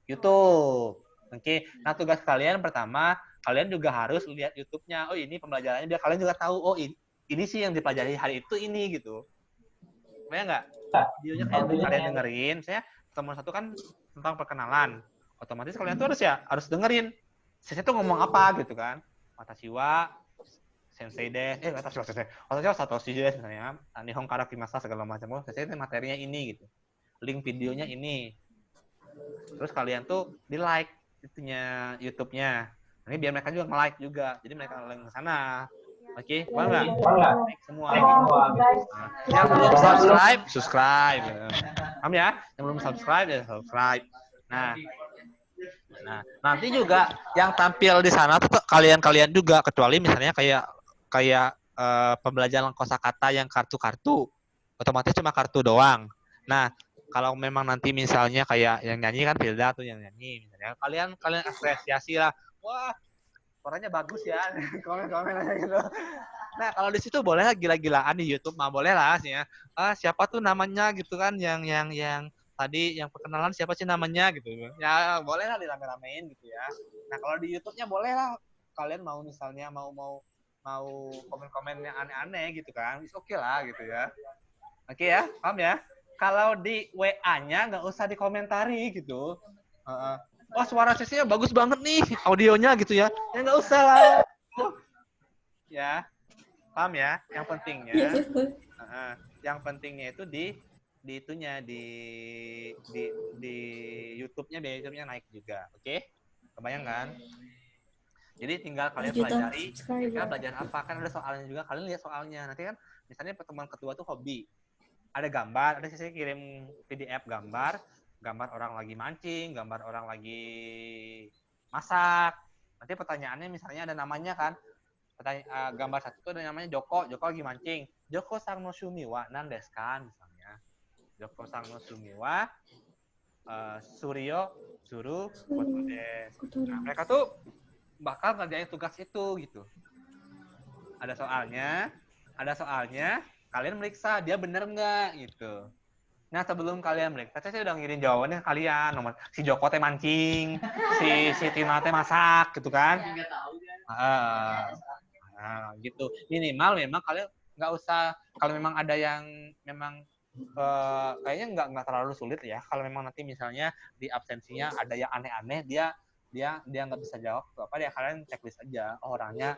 YouTube. Oke. Nah, tugas kalian pertama, kalian juga harus lihat YouTube-nya. Oh, ini pembelajarannya biar kalian juga tahu. Oh, ini sih yang dipelajari hari itu ini gitu. Kebayang nggak? Videonya kalian dengerin. Saya pertemuan 1 kan tentang perkenalan. Otomatis kalian tuh harus dengerin. Saya tuh ngomong apa gitu kan. Watashi sensei des, watashi wa Satoshi des misalnya. Nihon kara kimasa segala macam. Oh, saya materinya ini gitu. Link videonya ini. Terus kalian tuh di-like itunya YouTube-nya. Ini biar mereka juga nge-like juga. Jadi mereka nge-like ke sana. Oke, paham nggak? Like semua. Nah, yang belum subscribe. Paham ya? Yang belum subscribe, ya subscribe. Nah, nanti juga yang tampil di sana tuh kalian juga, kecuali misalnya kayak pembelajaran kosakata yang kartu-kartu, otomatis cuma kartu doang. Nah, kalau memang nanti misalnya kayak yang nyanyi kan Filda tuh yang nyanyi, misalnya kalian apresiasi lah, wah suaranya bagus ya, komen-komen aja gitu. Nah, kalau di situ boleh gila-gilaan di YouTube mah boleh lah sih ya. Siapa tuh namanya gitu kan yang tadi yang perkenalan siapa sih namanya gitu. Ya boleh lah dirame-ramein gitu ya. Nah, kalau di YouTube-nya boleh lah kalian mau misalnya mau komen-komen yang aneh-aneh gitu kan. Oke lah gitu ya. Oke ya, paham ya? Kalau di WA-nya nggak usah dikomentari gitu. Oh, suara sesinya bagus banget nih audionya gitu ya. Ya nggak usah lah. Ya. Paham ya? Yang pentingnya, yang pentingnya itu di itunya di YouTube-nya, biar YouTube-nya naik juga, oke? Kebayang kan? Jadi tinggal kalian pelajari, kalian belajar apa? Kan ada soalnya juga, kalian lihat soalnya. Nanti kan, misalnya pertemuan kedua tuh hobi, ada gambar, ada sisi kirim PDF gambar orang lagi mancing, gambar orang lagi masak. Nanti pertanyaannya misalnya ada namanya kan. Gambar 1 itu ada namanya Joko lagi mancing. Joko sang no shumi wa nan desu ka misalnya. Joko sang no shumi wa Suryo suru koto desu. Nah, mereka tuh bakal ngerjain tugas itu gitu. Ada soalnya, kalian meriksa dia bener nggak gitu. Nah, sebelum kalian meriksa, saya udah ngirim jawabannya ke kalian. Nomor si Joko teh mancing, si Tina teh masak gitu kan. Nah, gitu. Minimal memang kalian nggak usah, kalau memang ada yang memang kayaknya nggak terlalu sulit ya. Kalau memang nanti misalnya di absensinya ada yang aneh-aneh, dia nggak bisa jawab apa, dia kalian checklist aja. Oh, orangnya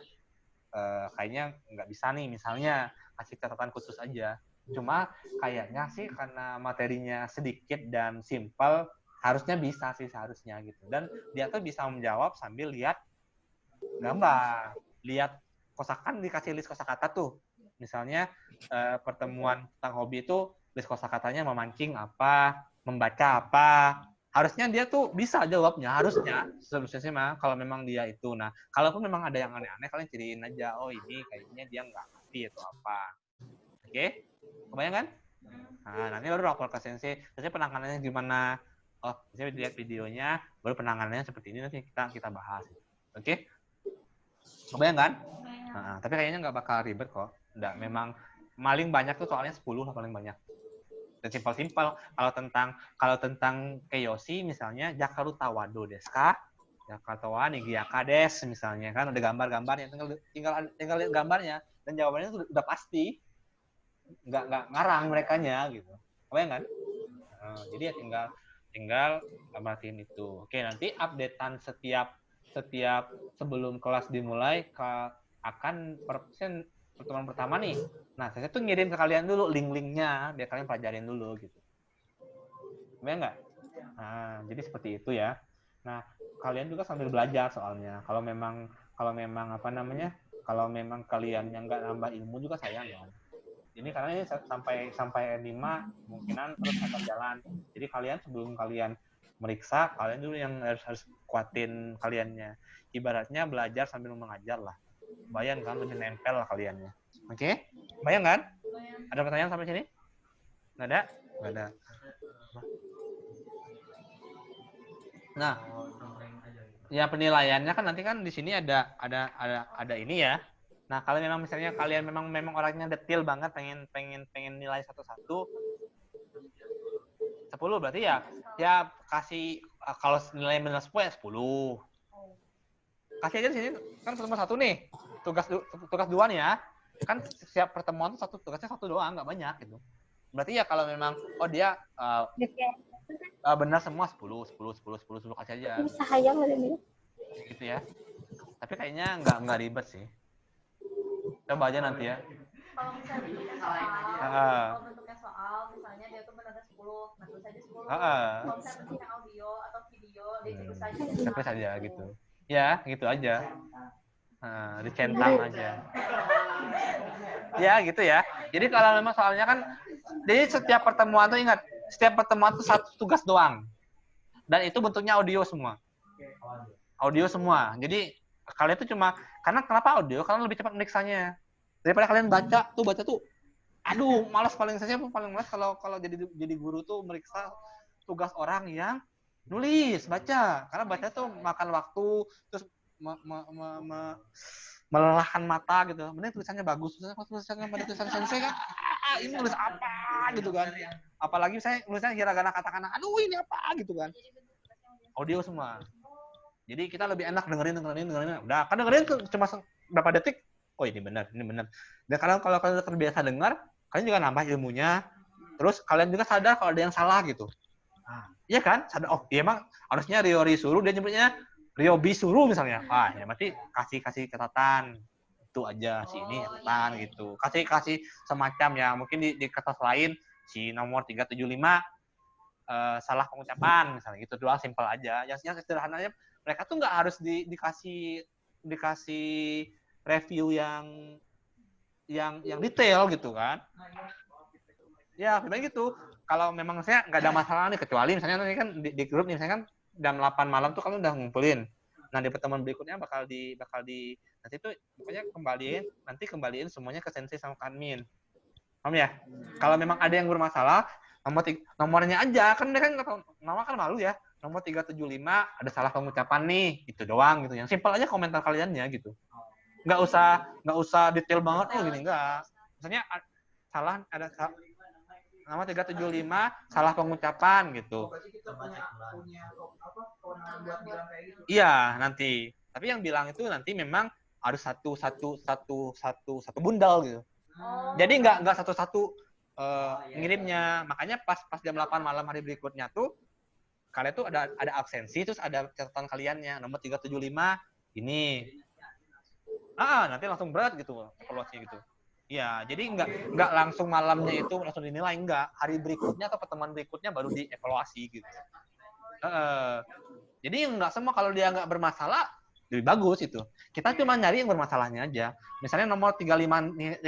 kayaknya nggak bisa nih, misalnya kasih catatan khusus aja. Cuma kayaknya sih karena materinya sedikit dan simple, harusnya bisa sih seharusnya gitu. Dan dia tuh bisa menjawab sambil lihat gambar, lihat kosakan, dikasih list kosakata tuh. Misalnya pertemuan tentang hobi itu list kosakatanya memancing apa, membaca apa. Harusnya dia tuh bisa jawabnya, harusnya seharusnya sih mah kalau memang dia itu. Nah, kalaupun memang ada yang aneh-aneh, kalian ciriin aja, oh ini kayaknya dia nggak ngerti atau apa. Oke? Kebayang kan? Nah, nanti baru lapor ke sensei. Sensei penanganannya gimana? Oh, saya lihat videonya, baru penanganannya seperti ini, nanti kita bahas. Oke? Kebayang kan? Nah, tapi kayaknya nggak bakal ribet kok. Nggak, memang paling banyak tuh soalnya 10 lah paling banyak. Dan simpel-simpel. Kalau tentang Keiyoshi misalnya, Jakaru Tawado desu ka? Jakaru wa Nigiyaka desu misalnya kan, ada gambar-gambarnya, tinggal lihat gambarnya dan jawabannya tuh udah pasti. Nggak ngarang merekanya gitu. Kebayang kan? Nah, jadi ya tinggal amatin itu. Oke, nanti updatean setiap sebelum kelas dimulai akan pertemuan pertama nih. Nah, saya tuh ngirim ke kalian dulu link-linknya biar kalian pelajarin dulu gitu. Kebayang nggak? Nah, jadi seperti itu ya. Nah, kalian juga sambil belajar soalnya. Kalau memang apa namanya? Kalau memang kalian yang nggak nambah ilmu juga sayang ya. Ini karena ini sampai N5 kemungkinan terus akan jalan. Jadi kalian sebelum kalian meriksa, kalian dulu yang harus kuatin kaliannya. Ibaratnya belajar sambil mengajar lah. Bayang kan lebih nempel lah kaliannya. Oke? Bayang kan? Ada pertanyaan sampai sini? Nggak ada? Nggak ada. Nah, ya penilaiannya kan nanti kan di sini ada ini ya. Nah, kalau memang misalnya kalian memang orangnya detail banget, pengen nilai satu-satu 10 berarti ya kasih kalau nilai benar 10 ya 10. Kasih aja di sini kan cuma satu nih. Tugas 2 nih ya. Kan setiap pertemuan tuh tugasnya satu doang, nggak banyak gitu. Berarti ya kalau memang dia benar semua 10 kasih aja. Bisa hayang ini. Gitu ya. Tapi kayaknya nggak ribet sih. Coba aja nanti ya. Kalau misalnya bentuknya soal, kalau bentuknya soal, misalnya dia tuh benar 10, nah tulis aja 10. Kalau misalnya bentuknya audio atau video, dia tulis aja. Tulis aja gitu. Ya, gitu aja. Dicentang aja. Ya, gitu ya. Jadi kalau memang soalnya kan, jadi setiap pertemuan tuh ingat, setiap pertemuan tuh satu tugas doang. Dan itu bentuknya audio semua. Audio semua. Jadi kalian tuh cuma, karena kenapa audio? Karena lebih cepat meriksanya. Daripada kalian baca tuh, aduh, malas paling malas kalau jadi guru tuh meriksa tugas orang yang nulis, baca. Karena baca tuh makan waktu, terus melelahkan mata gitu. Mending tulisannya bagus, tulisannya pada tulisan sensei kan, ini nulis apa gitu kan. Apalagi saya nulisnya hiragana katakana, aduh ini apa gitu kan. Audio semua. Jadi kita lebih enak dengerin. Udah, kan dengerin cuma berapa detik. Oh ini benar. Dan kalau kalian udah terbiasa dengar, kalian juga nambah ilmunya. Terus kalian juga sadar kalau ada yang salah gitu. Iya kan? Sadar. Oh iya emang harusnya Ryori suruh, dia nyebutnya Ryobi suruh misalnya. Wah ya berarti kasih catatan. Itu aja sini catatan gitu. Kasih semacam ya mungkin di kertas lain si nomor 375 salah pengucapan misalnya gitu doang, simpel aja. Yang sederhananya mereka tuh nggak harus dikasih review yang detail gitu kan. Ya, memang gitu. Kalau memang saya nggak ada masalah nih, kecuali misalnya nanti kan di grup nih, misalnya kan jam 8 malam tuh kalian udah ngumpulin. Nah, di pertemuan berikutnya bakal di nanti tuh pokoknya kembaliin semuanya ke sensei sama admin. Paham ya? Kalau memang ada yang bermasalah, nomornya aja, kan mereka nggak tahu, nama kan malu ya. Nomor 375 ada salah pengucapan nih, itu doang gitu. Yang simpel aja komentar kaliannya gitu. Nggak usah detail banget, oh gini enggak. Misalnya salah ada nama 375 salah pengucapan gitu. Iya, nanti. Tapi yang bilang itu nanti memang harus satu bundal gitu. Jadi nggak satu-satu ngirimnya. Makanya pas jam 8 malam hari berikutnya tuh kalian tuh ada absensi, terus ada catatan kaliannya nomor 375 ini. Nanti langsung berat gitu evaluasinya gitu. Iya, jadi nggak langsung malamnya itu langsung dinilai, enggak. Hari berikutnya atau pertemuan berikutnya baru dievaluasi gitu. Jadi nggak semua, kalau dia nggak bermasalah lebih bagus itu. Kita cuma nyari yang bermasalahnya aja. Misalnya nomor 356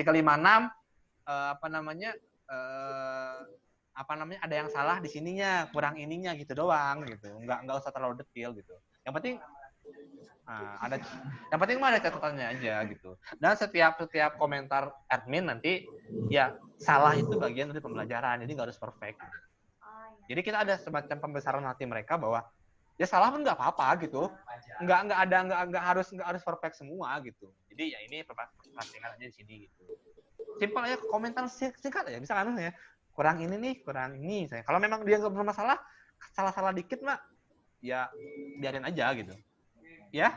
ada yang salah di sininya, kurang ininya gitu doang gitu. Nggak usah terlalu detail gitu. Yang penting mah ada catatannya aja gitu. Dan setiap komentar admin nanti ya salah itu bagian dari pembelajaran, jadi nggak harus perfect. Jadi kita ada semacam pembesaran hati mereka bahwa ya salah pun nggak apa-apa gitu. Nggak harus perfect semua gitu. Jadi ya ini perhatikan aja di sini gitu. Simpel aja, komentar singkat aja, bisa kan ya. Kurang ini saya. Kalau memang dia nggak bermasalah, salah dikit mah ya biarin aja gitu. Ya.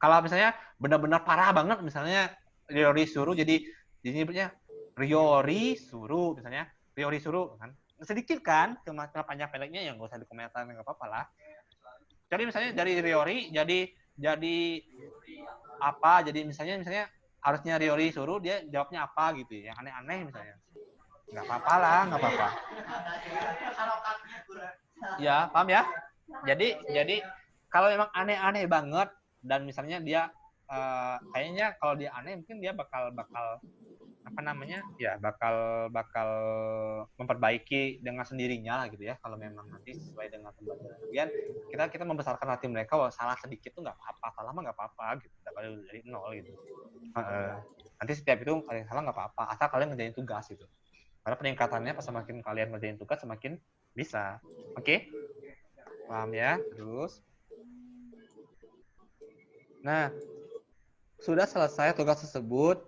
Kalau misalnya benar-benar parah banget, misalnya Ryori suruh jadi nyebutnya Ryori suruh misalnya, Ryori suruh kan. Sedikit kan, cuma panjang pendeknya yang nggak usah dikomentar, nggak apa-apa lah. Jadi misalnya dari Ryori jadi apa? Jadi misalnya harusnya Ryori suruh, dia jawabnya apa gitu, yang aneh-aneh misalnya. nggak apa-apa lah, nggak apa-apa. Ya, paham ya? Jadi kalau memang aneh-aneh banget dan misalnya dia kayaknya kalau dia aneh mungkin dia bakal apa namanya ya bakal memperbaiki dengan sendirinya lah gitu ya kalau memang nanti sesuai dengan pembelajaran kemudian kita membesarkan hati mereka bahwa salah sedikit tuh nggak apa-apa, salah mah nggak apa-apa gitu, nggak perlu dari nol gitu. Nanti setiap itu kalian salah nggak apa-apa asal kalian ngerjain tugas gitu, karena peningkatannya pas semakin kalian ngerjain tugas semakin bisa. Oke? Paham ya? Terus nah sudah selesai tugas tersebut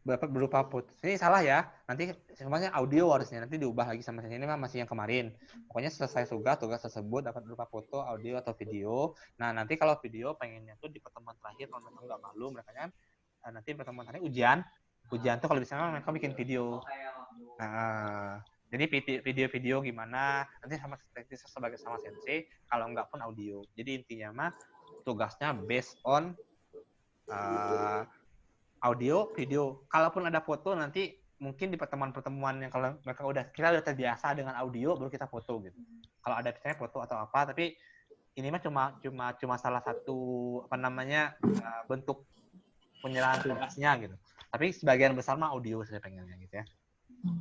berupa foto. Ini salah ya. Nanti semuanya audio harusnya nanti diubah lagi sama saya. Ini mah masih yang kemarin. Pokoknya selesai tugas tersebut dapat berupa foto, audio atau video. Nah, nanti kalau video pengennya tuh di pertemuan terakhir kalau mereka nggak malu, mereka kan nanti pertemuan terakhir ujian. Ujian tuh kalau bisa mereka bikin video. Nah, jadi video-video gimana nanti sama sebagai sama sensei, kalau nggak pun audio. Jadi intinya mah tugasnya based on audio, video. Kalaupun ada foto nanti mungkin di pertemuan-pertemuan yang kalau mereka kita udah terbiasa dengan audio baru kita foto gitu. Kalau ada misalnya foto atau apa, tapi ini mah cuma salah satu apa namanya bentuk penyerahan tugasnya gitu. Tapi sebagian besar mah audio saya pengennya gitu ya.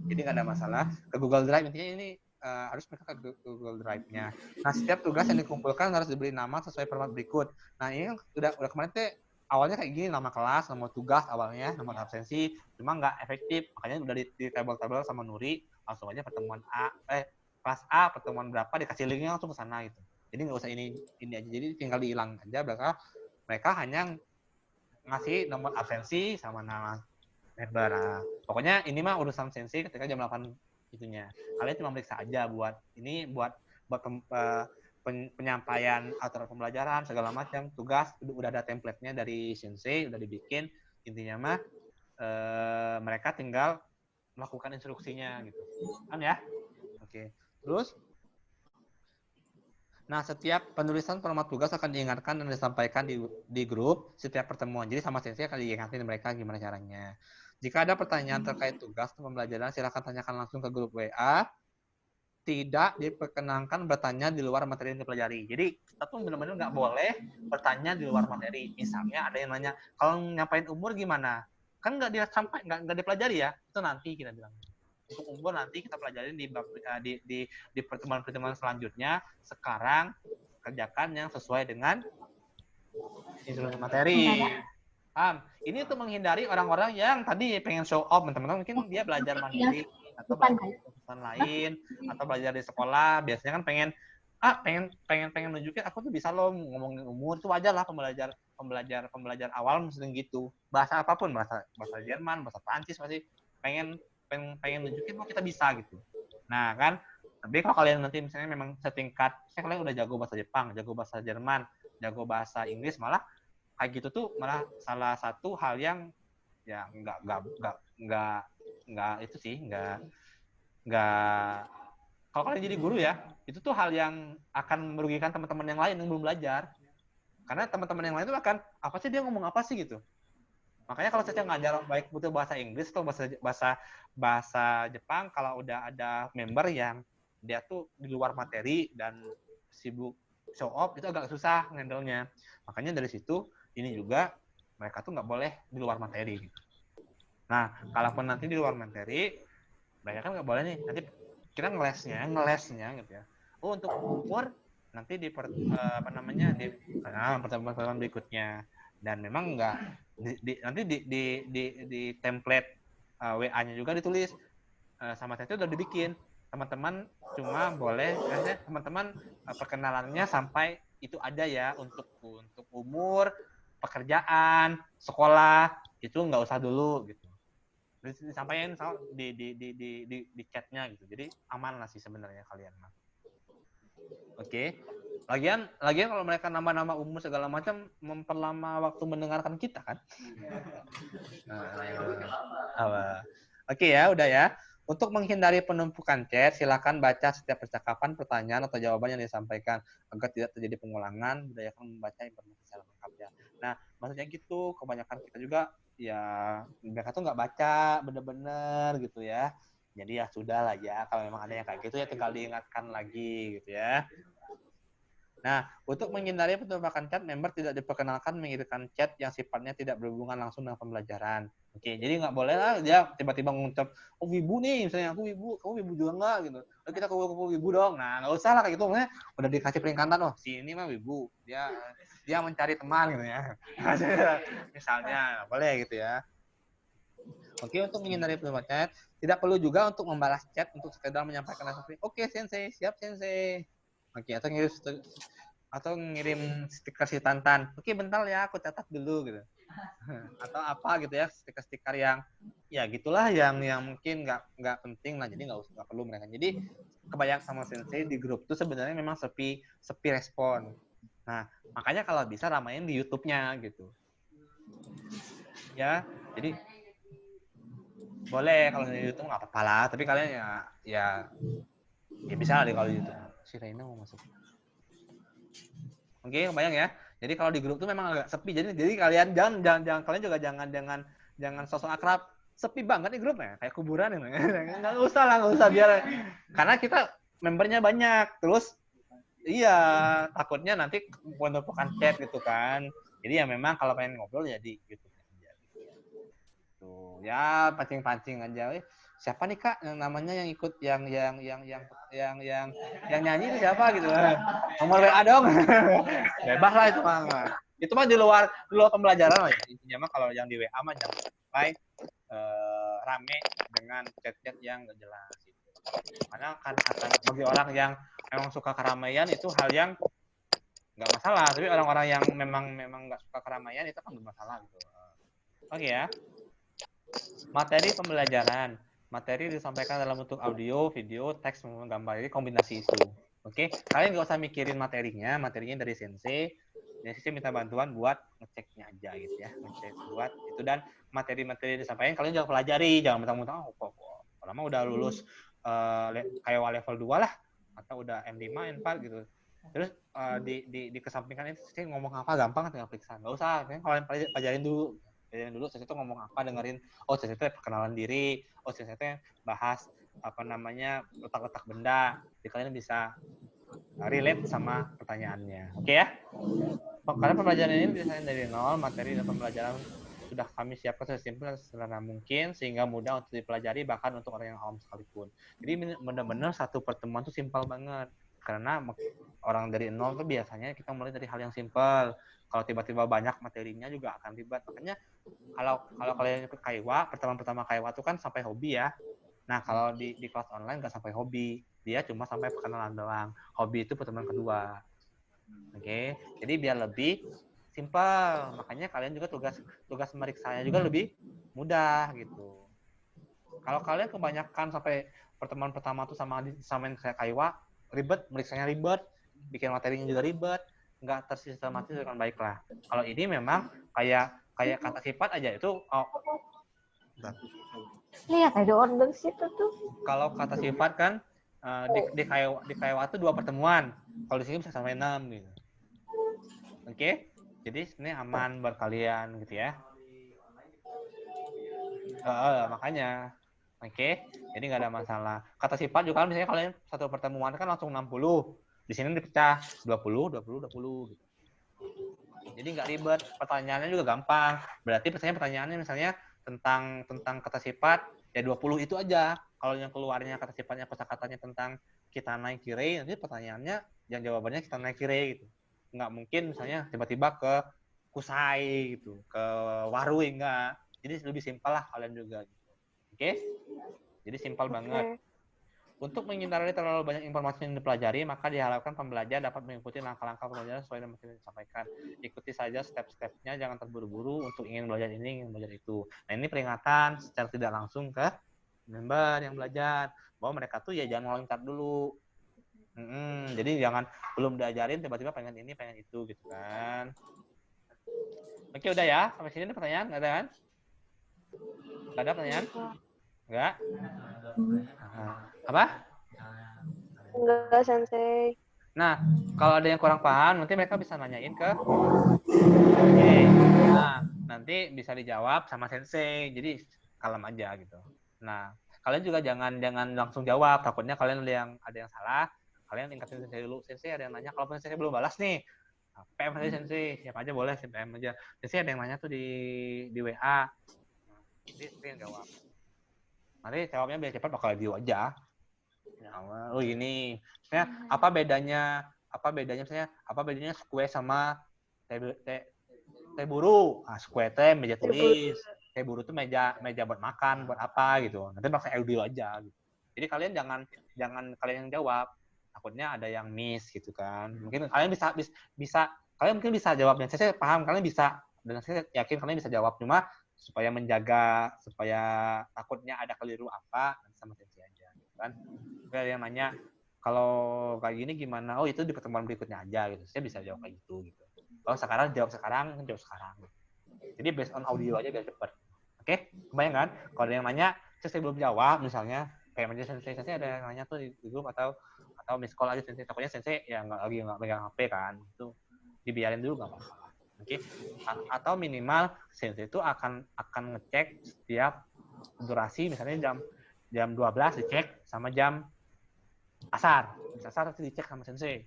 Jadi nggak ada masalah. Ke Google Drive intinya ini harus mereka ke Google Drive-nya. Nah, setiap tugas yang dikumpulkan harus diberi nama sesuai format berikut. Nah, ini kan udah kemarin tuh awalnya kayak gini, nama kelas, nama tugas awalnya, nama absensi, cuma nggak efektif. Makanya udah di tabel-tabel sama Nuri, langsung aja pertemuan kelas A, pertemuan berapa, dikasih linknya langsung ke sana gitu. Jadi nggak usah ini aja, jadi tinggal dihilang aja, mereka hanya ngasih nomor absensi sama nama member. Nah, pokoknya ini mah urusan sensi ketika jam 8 itunya. Kalian cuma meriksa aja buat penyampaian aturan pembelajaran segala macam, tugas udah ada template-nya dari sensei, udah dibikin. Intinya mah mereka tinggal melakukan instruksinya gitu. Kan ya? Oke. Terus nah, setiap penulisan format tugas akan diingatkan dan disampaikan di grup setiap pertemuan. Jadi sama sensei akan diingatin mereka gimana caranya. Jika ada pertanyaan terkait tugas atau pembelajaran, silakan tanyakan langsung ke grup WA. Tidak diperkenankan bertanya di luar materi yang dipelajari. Jadi kita tuh benar-benar nggak boleh bertanya di luar materi. Misalnya ada yang nanya, kalau nyampain umur gimana? Kan nggak dipelajari ya. Itu nanti kita bilang. Untuk umur nanti kita pelajari di pertemuan-pertemuan selanjutnya. Sekarang kerjakan yang sesuai dengan instruksi materi. Paham? Ini untuk menghindari orang-orang yang tadi pengen show off, teman-teman mungkin dia belajar mandiri atau jurusan lain atau belajar di sekolah, biasanya kan pengen nunjukin aku tuh bisa loh ngomongin umur, itu wajar lah pembelajar awal mesti gitu. Bahasa apapun, bahasa Jerman, bahasa Prancis pasti pengen nunjukin bahwa kita bisa gitu. Nah, kan tapi kalau kalian nanti misalnya memang setingkat, kalian udah jago bahasa Jepang, jago bahasa Jerman, jago bahasa Inggris, malah kayak gitu tuh malah salah satu hal yang ya nggak itu sih nggak kalau kalian jadi guru ya itu tuh hal yang akan merugikan teman-teman yang lain yang belum belajar, karena teman-teman yang lain itu akan apa sih dia ngomong apa sih gitu. Makanya kalau saya ngajar baik butuh bahasa Inggris atau bahasa Jepang, kalau udah ada member yang dia tuh di luar materi dan sibuk show off, itu agak susah ngendalnya. Makanya dari situ ini juga mereka tuh nggak boleh di luar materi gitu. Nah, kalaupun nanti di luar materi, mereka kan nggak boleh nih. Nanti kita ngelesnya gitu ya. Oh, untuk umur nanti di pertemuan berikutnya. Dan memang nggak nanti di template WA-nya juga ditulis sama saya itu udah dibikin. Teman-teman cuma boleh teman-teman perkenalannya sampai itu aja ya, untuk umur, pekerjaan, sekolah itu nggak usah dulu gitu. Disampaikan di chatnya gitu. Jadi aman lah sih sebenarnya kalian mah. Oke. Lagian kalau mereka nama-nama umur segala macam memperlama waktu mendengarkan kita kan. Oke ya, udah ya. Untuk menghindari penumpukan chat, silakan baca setiap percakapan, pertanyaan, atau jawaban yang disampaikan agar tidak terjadi pengulangan. Udayakan membaca informasi secara lengkap ya. Nah, maksudnya gitu, kebanyakan kita juga ya mereka tuh nggak baca bener-bener gitu ya. Jadi ya sudah lah ya, kalau memang ada yang kayak gitu ya tinggal diingatkan lagi gitu ya. Nah, untuk menghindari penampakan chat, member tidak diperkenalkan mengirimkan chat yang sifatnya tidak berhubungan langsung dengan pembelajaran. Oke, jadi nggak boleh lah dia tiba-tiba mengucap, oh wibu nih, misalnya aku wibu, kamu wibu juga nggak gitu. Oh, kita kumpul wibu dong. Nah, nggak usah lah kayak gitu, maksudnya udah dikasih peringatan, oh si ini mah wibu, dia mencari teman gitu ya. Misalnya, boleh gitu ya. Oke, untuk menghindari penampakan chat, tidak perlu juga untuk membalas chat untuk sekedar menyampaikan rasa oke sensei, siap sensei. Oke, atau ngirim stiker si Tantan. Oke, bentar ya, aku catat dulu gitu. Atau apa gitu ya, stiker-stiker yang ya gitulah yang mungkin nggak penting lah, jadi nggak perlu mereka. Jadi kebanyakan sama sensei di grup tuh sebenarnya memang sepi respon. Nah, makanya kalau bisa ramain di YouTube-nya gitu. Ya, jadi boleh kalau di YouTube nggak apa-apa lah, tapi kalian ya bisa lah deh kalau di YouTube. Si Reina mau masuk. Oke, kebayang ya. Jadi kalau di grup tuh memang agak sepi. Jadi kalian jangan kalian juga jangan sosok akrab. Sepi banget nih grupnya, kayak kuburan ya. Nggak usah biar karena kita membernya banyak. Terus iya, takutnya nanti penumpukan chat gitu kan. Jadi ya memang kalau pengen ngobrol ya di YouTube aja. Tuh, ya pancing-pancing aja. Siapa nih Kak yang namanya yang ikut yang nyanyi itu siapa gitu. Nomor WA dong. Bebas lah itu mah. Itu mah di luar pembelajaran lah ya. Intinya mah kalau yang di WA mah jangan sampai rame dengan chat-chat yang nggak jelas gitu. Karena kan bagi orang yang memang suka keramaian itu hal yang nggak masalah. Tapi orang-orang yang memang nggak suka keramaian itu kan bermasalah gitu. Oke ya. Materi pembelajaran. Materi disampaikan dalam bentuk audio, video, teks, maupun gambar. Jadi kombinasi itu. Oke, kalian nggak usah mikirin materinya dari sensei. Sensei minta bantuan buat ngeceknya aja gitu ya, ngecek buat itu, dan materi-materi disampaikan kalian jangan pelajari, jangan mentang-mentang kok lama udah lulus kayak level 2 lah atau udah M5, M4 gitu. Terus dikesampingkan itu sih ngomong apa gampang tinggal periksa. Nggak usah, kalian pelajarin dulu. Sensei itu ngomong apa, dengerin. Oh, sensei itu perkenalan diri. Oh, sensei itu bahas letak-letak benda. Jadi kalian bisa relate sama pertanyaannya. Oke ya? Karena pembelajaran ini didesain dari nol, materi dan pembelajaran sudah kami siapkan sesimpel dan sederhana mungkin sehingga mudah untuk dipelajari bahkan untuk orang yang awam sekalipun. Jadi benar-benar satu pertemuan itu simpel banget. Karena orang dari nol itu biasanya kita mulai dari hal yang simpel. Kalau tiba-tiba banyak materinya juga akan ribet. Makanya kalau kalian ikut Kaiwa, pertemuan Kaiwa itu kan sampai hobi ya. Nah, kalau di kelas online nggak sampai hobi. Dia cuma sampai perkenalan doang. Hobi itu pertemuan kedua. Oke. Jadi biar lebih simpel. Makanya kalian juga tugas meriksanya juga lebih mudah gitu. Kalau kalian kebanyakan sampai pertemuan pertama tuh samain kayak Kaiwa, ribet, meriksanya ribet, bikin materinya juga ribet, nggak tersistematis dengan baik lah. Kalau ini memang kayak kata sifat aja itu lihat ada order situ tuh. Kalau kata sifat kan di Kaiwa itu 2 pertemuan. Kalau di sini bisa sampai 6 gitu. Oke? Jadi sebenarnya aman buat kalian gitu ya. Makanya. Oke? Jadi nggak ada masalah. Kata sifat juga kan misalnya kalian satu pertemuan kan langsung 60. Di sini dipecah 20 gitu. Jadi nggak ribet, pertanyaannya juga gampang. Berarti pertanyaannya misalnya tentang kata sifat ya 20 itu aja. Kalau yang keluarnya kata sifatnya kosakatanya tentang kita naik kire, nanti pertanyaannya yang jawabannya kita naik kire gitu. Nggak mungkin misalnya tiba-tiba ke kusai gitu, ke warui enggak. Jadi lebih simpel lah kalian juga gitu. Oke? Jadi simpel banget. Untuk menghindari terlalu banyak informasi yang dipelajari, maka diharapkan pembelajar dapat mengikuti langkah-langkah pembelajaran sesuai dengan yang disampaikan. Ikuti saja step-stepnya, jangan terburu-buru untuk ingin belajar ini, ingin belajar itu. Nah, ini peringatan secara tidak langsung ke member yang belajar, bahwa mereka tuh ya jangan loncat dulu. Jadi jangan belum diajarin tiba-tiba pengen ini, pengen itu gitu kan. Oke, udah ya. Sampai sini ada pertanyaan? Nggak ada kan? Nggak ada pertanyaan? Nggak? Apa? Enggak, Sensei. Nah, kalau ada yang kurang paham, nanti mereka bisa nanyain ke Oke. Nah, nanti bisa dijawab sama sensei. Jadi kalem aja gitu. Nah, kalian juga jangan langsung jawab, takutnya kalian ada yang salah. Kalian ingatin sensei dulu, sensei ada yang nanya, kalau sensei belum balas nih, PM aja sensei, siapa aja boleh, PM aja. Sensei ada yang nanya tuh di WA, nanti sensei yang jawab. Nanti jawabnya biar cepat bakal view aja. Ya, oh ini, misalnya apa bedanya square sama teh buru? Square teh meja tulis, teh buru tuh meja buat makan, buat apa gitu. Nanti bakal audio aja. Gitu. Jadi kalian jangan kalian yang jawab. Takutnya ada yang miss gitu kan. Mungkin kalian bisa kalian mungkin bisa jawabnya. Saya paham kalian bisa dan saya yakin kalian bisa jawab, cuma supaya takutnya ada keliru apa nanti sama sensei aja gitu kan. Kayak yang nanya kalau kayak gini gimana? Oh itu di pertemuan berikutnya aja gitu. Saya bisa jawab kayak gitu. Kalau sekarang jawab sekarang. Jadi based on audio aja biar cepat. Oke? Kebayang kan? Kalau ada yang nanya, saya belum jawab misalnya, kayak aja sensei ada yang nanya tuh di grup atau miss call aja sensei. Takutnya sensei ya nggak megang HP kan. Itu dibiarin dulu nggak apa-apa. Oke? Atau minimal sensei itu akan ngecek setiap durasi, misalnya jam 12 dicek sama jam asar harus dicek sama sensei.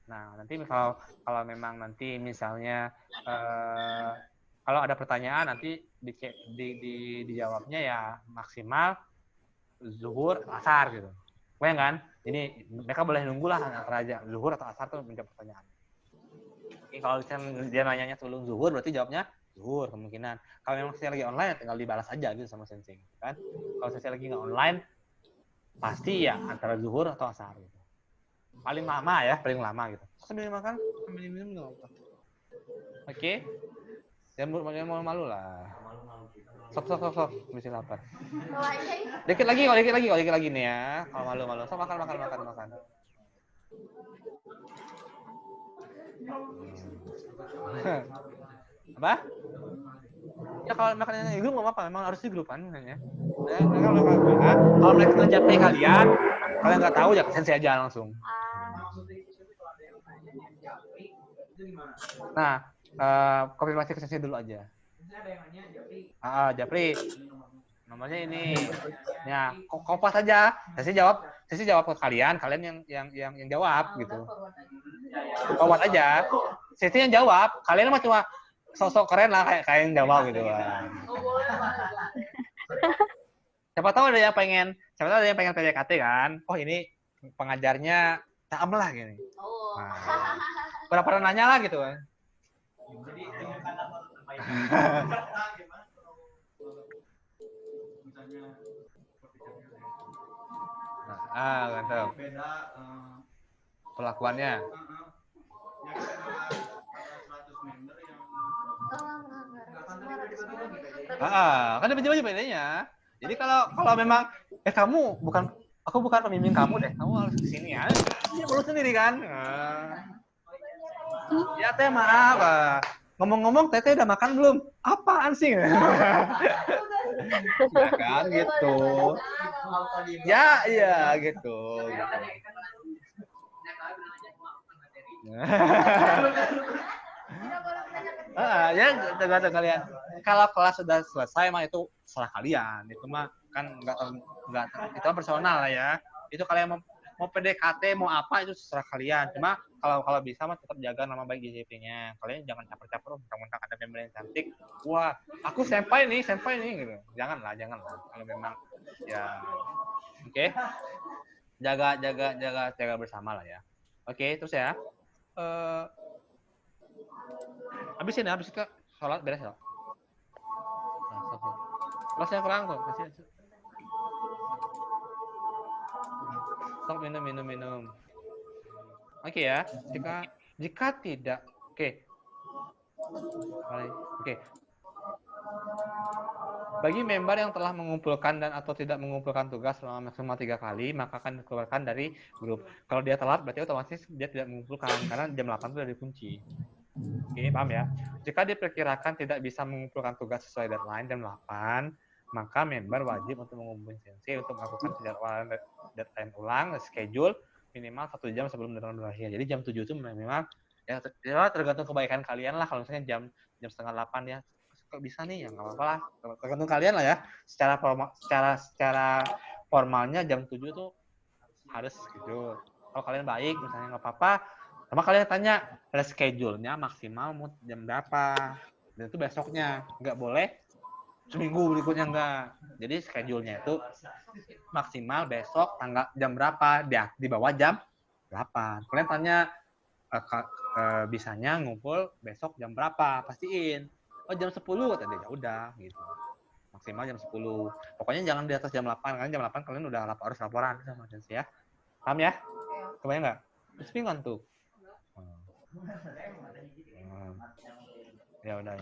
Nah nanti kalau memang nanti misalnya kalau ada pertanyaan nanti dijawabnya ya maksimal zuhur asar gitu, bayang kan? Jadi mereka boleh nunggu lah antara zuhur atau asar tuh menjawab pertanyaan. Oke, kalau dia nanyanya sebelum zuhur berarti jawabnya zuhur kemungkinan. Kalau memang sensei lagi online tinggal dibalas aja gitu sama sensei kan. Kalau sensei lagi nggak online pasti ya antara zuhur atau asar gitu. Paling lama gitu. Sambil makan, sambil minum nggak apa-apa. Oke. Jangan malu lah. Sok. Mesti lapar. Dikit lagi nih ya. Kalau malu. Sok makan. Apa? Ya kalau makanannya di grup nggak apa-apa, memang harus di grup kan ya. Kalau mereka ngejapri kalian nggak tahu ya sensei aja langsung. Nah, konfirmasi ke sensei dulu aja. Japri. Nomornya ini. Ya, kompas aja. Sensei jawab ke kalian yang jawab gitu. Forward aja. Sensei yang jawab, kalian mah cuma sosok keren lah kayak yang jawab gitu. Siapa tahu ada yang pengen PDKT kan. Oh, ini pengajarnya cakep lah gini. Nah, pernah nanya lah gitu kan. Mantap. Pelakuannya. Kan ada bedanya. Jadi kalau memang aku bukan pembimbing kamu deh, kamu harus kesini ya. Ini urus sendiri kan. Ya teh maaf. Ngomong-ngomong teteh udah makan belum? Apaan sih? Ya kan gitu. Ya iya gitu. Ya tergantung kalian. Kalau kelas sudah selesai mah itu salah kalian. Itu mah kan enggak itu personal lah ya. Itu kalian mau PDKT mau apa itu terserah kalian. Cuma kalau bisa mah tetap jaga nama baik JJP-nya. Kalian jangan caper-caper mentang-mentang ada member yang cantik. Wah, aku senpai nih gitu. Janganlah. Kalau memang ya oke. Jaga bersama lah ya. Oke, terus ya. Habis ke sholat beres ya. Kelasnya kurang tuh. Sok minum. Oke ya. Jika tidak, oke. Bagi member yang telah mengumpulkan dan atau tidak mengumpulkan tugas selama maksimal 3 kali, maka akan dikeluarkan dari grup. Kalau dia telat, berarti otomatis dia tidak mengumpulkan karena jam 8 itu sudah dikunci. Oke, paham ya? Jika diperkirakan tidak bisa mengumpulkan tugas sesuai deadline jam 8, maka member wajib untuk menghubungi sensei untuk melakukan penjadwalan deadline ulang, schedule minimal 1 jam sebelum deadline berakhir. Jadi jam 7 itu memang ya tergantung kebaikan kalian lah. Kalau misalnya jam setengah 8 ya, kok bisa nih ya nggak apa-apa lah. Tergantung kalian lah ya. Secara formalnya jam 7 tuh harus schedule. Kalau kalian baik, misalnya nggak apa-apa, sama kalian tanya reschedule-nya maksimal mau jam berapa. Dan itu besoknya, nggak boleh seminggu berikutnya enggak. Jadi schedule-nya itu maksimal besok tanggal jam berapa, di bawah jam 8. Kalian tanya bisanya ngumpul besok jam berapa, pastiin. Oh jam 10 kata dia, ya udah gitu. Maksimal jam 10. Pokoknya jangan di atas jam 8, karena jam 8 kalian udah harus laporan sama agensi ya. Paham ya? Kebayang nggak? Terus pingon tuh. Ya udah.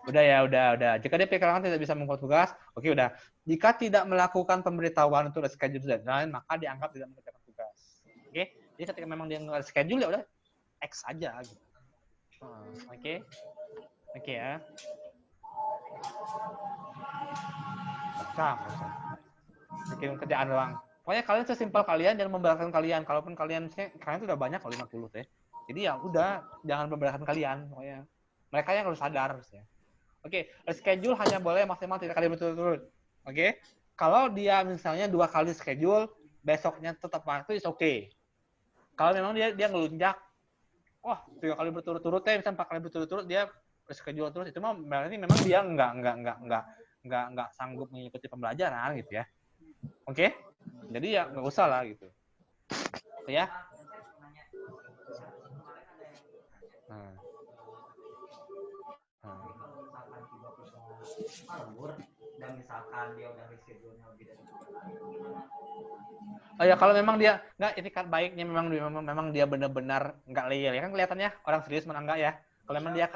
Udah. Jika dia pikiran tidak bisa mengikuti tugas, oke udah. Jika tidak melakukan pemberitahuan untuk schedule deadline, maka dianggap tidak mengerjakan tugas. Oke? Jadi ketika memang dia nggak schedule ya udah X aja gitu. Oke ya. Usah. Bikin kerjaan doang. Pokoknya kalian sesimpel kalian dan memberatkan kalian. Kalaupun kalian tuh udah banyak 50 teh. Jadi ya udah jangan memberatkan kalian. Pokoknya mereka yang harus sadar ya. Oke, schedule hanya boleh maksimal 3 kali berturut-turut. Oke. Kalau dia misalnya 2 kali schedule, besoknya tetap waktu is oke. Kalau memang dia ngelunjak, 3 kali berturut-turut misalnya 4 kali berturut-turut dia schedule terus, itu berarti memang dia nggak sanggup mengikuti pembelajaran gitu ya. Oke? Jadi ya nggak usah lah gitu. Ya. Dan misalkan dia udah reschedule-nya lebih dari Oh ya, kalau memang dia nggak etikat baiknya memang dia benar-benar nggak loyal ya kan kelihatannya orang serius mana enggak ya. Kalau memang dia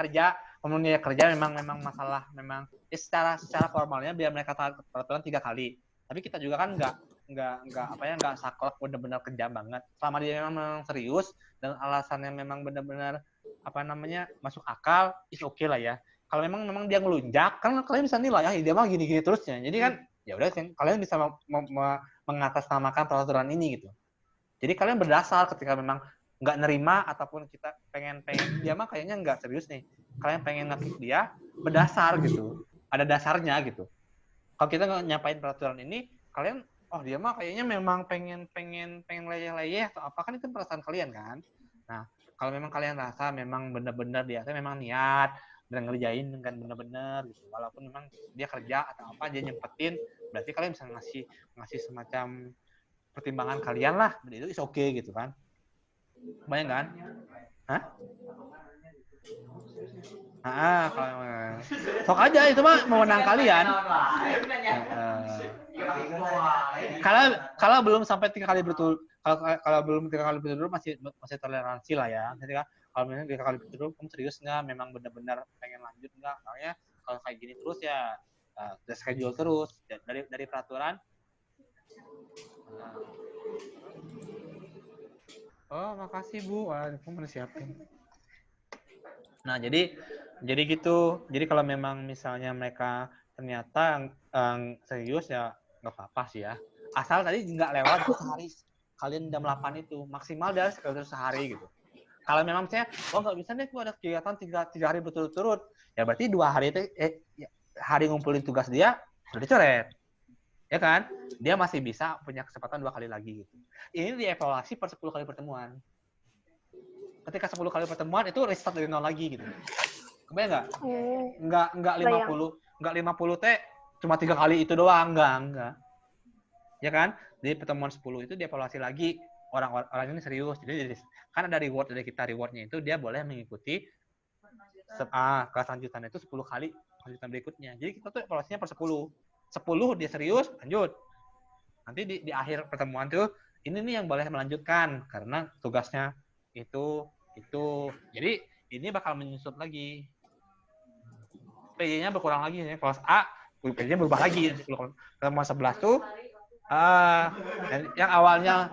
kerja memang masalah memang secara formalnya biar mereka taat peraturan 3 kali. Tapi kita juga kan nggak saklek benar-benar kejam banget. Selama dia memang serius dan alasannya memang benar-benar masuk akal, is oke lah ya. Kalau memang dia ngelunjak, kan kalian bisa nilai ya dia mah gini-gini terusnya. Jadi kan ya udah kalian bisa mengatasnamakan peraturan ini gitu. Jadi kalian berdasar ketika memang nggak nerima ataupun kita pengen dia mah kayaknya nggak serius nih. Kalian pengen nge-kick dia berdasar gitu. Ada dasarnya gitu. Kalau kita nggak nyampain peraturan ini, kalian dia mah kayaknya memang pengen leyeh atau apa kan itu perasaan kalian kan. Nah, kalau memang kalian rasa memang benar-benar dia memang niat dan ngerjain dengan benar-benar gitu. Walaupun memang dia kerja atau apa dia nyempetin, berarti kalian bisa ngasih semacam pertimbangan kalian lah. Itu is okay gitu kan. Kebayang kan? Hah? Sok aja itu mah mewenang kalian. Kalau belum sampai 3 kali berturut, kalau belum 3 kali berturut masih toleransi lah ya. Jadi kalau misalnya 3 kali berturut kamu serius nggak? Memang benar-benar pengen lanjut nggak? Soalnya kalau kayak gini terus ya schedule terus dari peraturan. Oh makasih Bu, aku mau siapin. Nah jadi gitu. Jadi kalau memang misalnya mereka ternyata serius ya nggak apa-apa sih ya. Asal tadi nggak lewat sehari kalian jam 8 itu maksimal dia sekitar sehari gitu. Kalau memang misalnya nggak bisa nih gua ada kegiatan 3 hari berturut-turut ya berarti 2 hari itu hari ngumpulin tugas dia sudah dicoret. Ya kan? Dia masih bisa punya kesempatan 2 kali lagi gitu. Ini dievaluasi per 10 kali pertemuan. Ketika 10 kali pertemuan itu restart dari 0 lagi gitu. Kebayang nggak? Enggak 50 teh cuma 3 kali itu doang, enggak. Ya kan? Di pertemuan 10 itu dievaluasi lagi orang ini serius. Jadi kan ada reward dari kita, rewardnya itu dia boleh mengikuti kelas lanjutan itu 10 kali lanjutan berikutnya. Jadi kita tuh evaluasinya per 10 dia serius, lanjut. Nanti di akhir pertemuan tuh, ini nih yang boleh melanjutkan, karena tugasnya itu. Jadi, ini bakal menyusut lagi. PJ-nya berkurang lagi. Kelas A, PJ-nya berubah lagi. Pertemuan 11 tuh, yang awalnya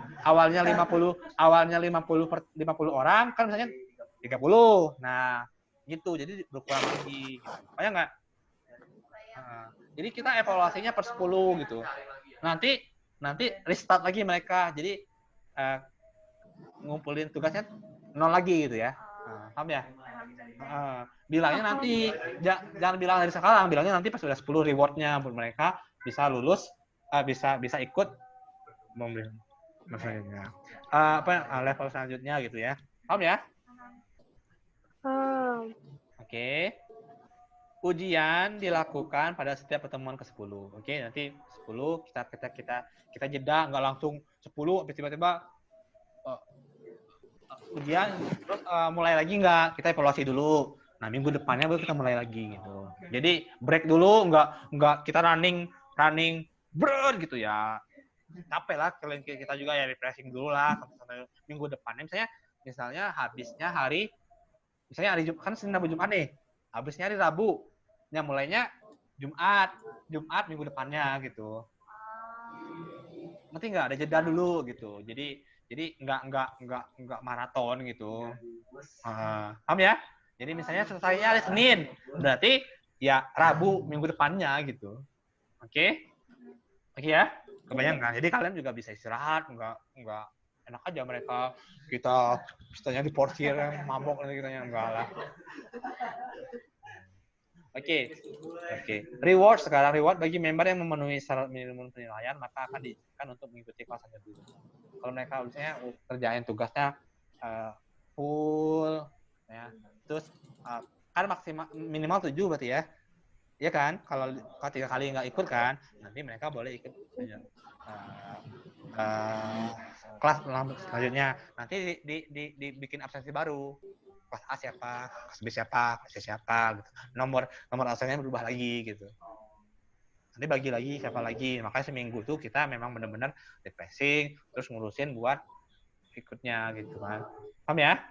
50 orang, kan misalnya 30. Nah, gitu. Jadi berkurang lagi. Kayak nggak? Jadi kita evaluasinya per 10 gitu. Nanti restart lagi mereka. Jadi ngumpulin tugasnya 0 lagi gitu ya. Paham ya? Bilangnya nanti, jangan bilang dari sekarang, bilangnya nanti pas udah 10 rewardnya buat mereka bisa lulus, bisa ikut maksudnya level selanjutnya gitu ya. Paham ya? Oke. Ujian dilakukan pada setiap pertemuan ke-10. Oke, nanti 10 kita jeda, nggak langsung 10 habis tiba-tiba ujian terus mulai lagi nggak, kita evaluasi dulu. Nah, minggu depannya baru kita mulai lagi gitu. Jadi break dulu, nggak kita running berat gitu ya. Capek lah, kita juga ya refreshing dulu lah sampai minggu depannya. Misalnya habisnya hari Jumat, kan Senin Rabu Jumat nih. Habisnya hari Rabu. Ya mulainya Jumat minggu depannya gitu. Nanti nggak ada jeda dulu gitu. Jadi nggak maraton gitu. Paham ya? Jadi misalnya selesainya hari Senin, berarti ya Rabu minggu depannya gitu. Oke ya? Kebayang kan? Jadi kalian juga bisa istirahat, nggak enak aja mereka kita istilahnya diporsir mabok gitu ya, enggak lah. Oke. Reward bagi member yang memenuhi syarat minimum penilaian maka akan diizinkan untuk mengikuti kelas saja dulu. Kalau mereka misalnya kerjain tugasnya full ya, terus kan maksimal minimal 7 berarti ya. Iya kan? Kalau 3 kali nggak ikut kan, nanti mereka boleh ikut kelas selanjutnya. Nanti dibikin absensi baru. Kelas A siapa, kelas B siapa, kelas C siapa gitu. Nomor absennya berubah lagi gitu. Nanti bagi lagi siapa lagi. Makanya seminggu tuh kita memang benar-benar refreshing, terus ngurusin buat ikutnya gitu kan. Paham ya?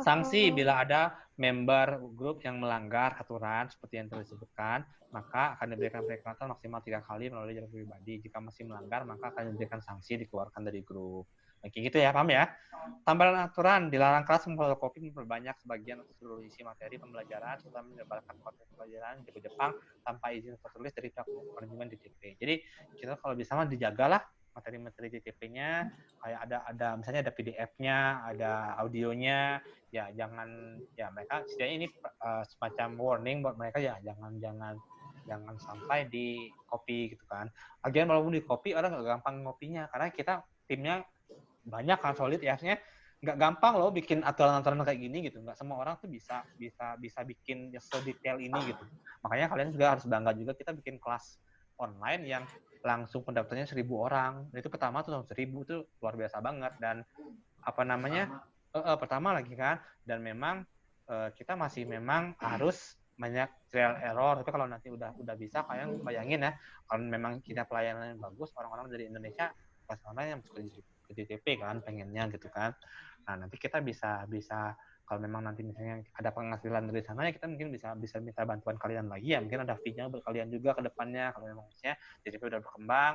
Sanksi bila ada member grup yang melanggar aturan seperti yang telah disebutkan, maka akan diberikan peringatan maksimal 3 kali melalui jalur pribadi. Jika masih melanggar, maka akan diberikan sanksi dikeluarkan dari grup. Oke, gitu ya, paham ya? Tambahan aturan, dilarang kelas memfotokopi memperbanyak sebagian atau seluruh isi materi pembelajaran, serta menyebarkan konten pembelajaran di Jepang tanpa izin tertulis dari pihak manajemen DTP. Jadi, kita kalau bisa mah dijagalah materi-materi DTP-nya, kayak ada misalnya ada PDF-nya, ada audionya, ya jangan, ya mereka setidaknya ini semacam warning buat mereka ya, jangan sampai di copy gitu kan. Lagian walaupun di copy orang nggak gampang ngopinya karena kita timnya banyak kan, solid ya, artinya nggak gampang loh bikin aturan-aturan kayak gini gitu. Nggak semua orang tuh bisa bikin sedetail ini gitu. Makanya kalian juga harus bangga juga, kita bikin kelas online yang langsung pendaftarnya 1.000 orang. Itu pertama tuh 1.000 tuh luar biasa banget, dan pertama lagi kan, dan memang kita masih memang harus banyak trial error. Tapi kalau nanti udah bisa, kalian bayangin ya, kalau memang kita pelayanan yang bagus, orang-orang dari Indonesia kelas online yang masuk ke DTP kan pengennya gitu kan. Nah, nanti kita bisa kalau memang nanti misalnya ada penghasilan dari sana ya, kita mungkin bisa minta bantuan kalian lagi ya, mungkin ada fee-nya buat kalian juga ke depannya. Kalau memang misalnya DTP udah berkembang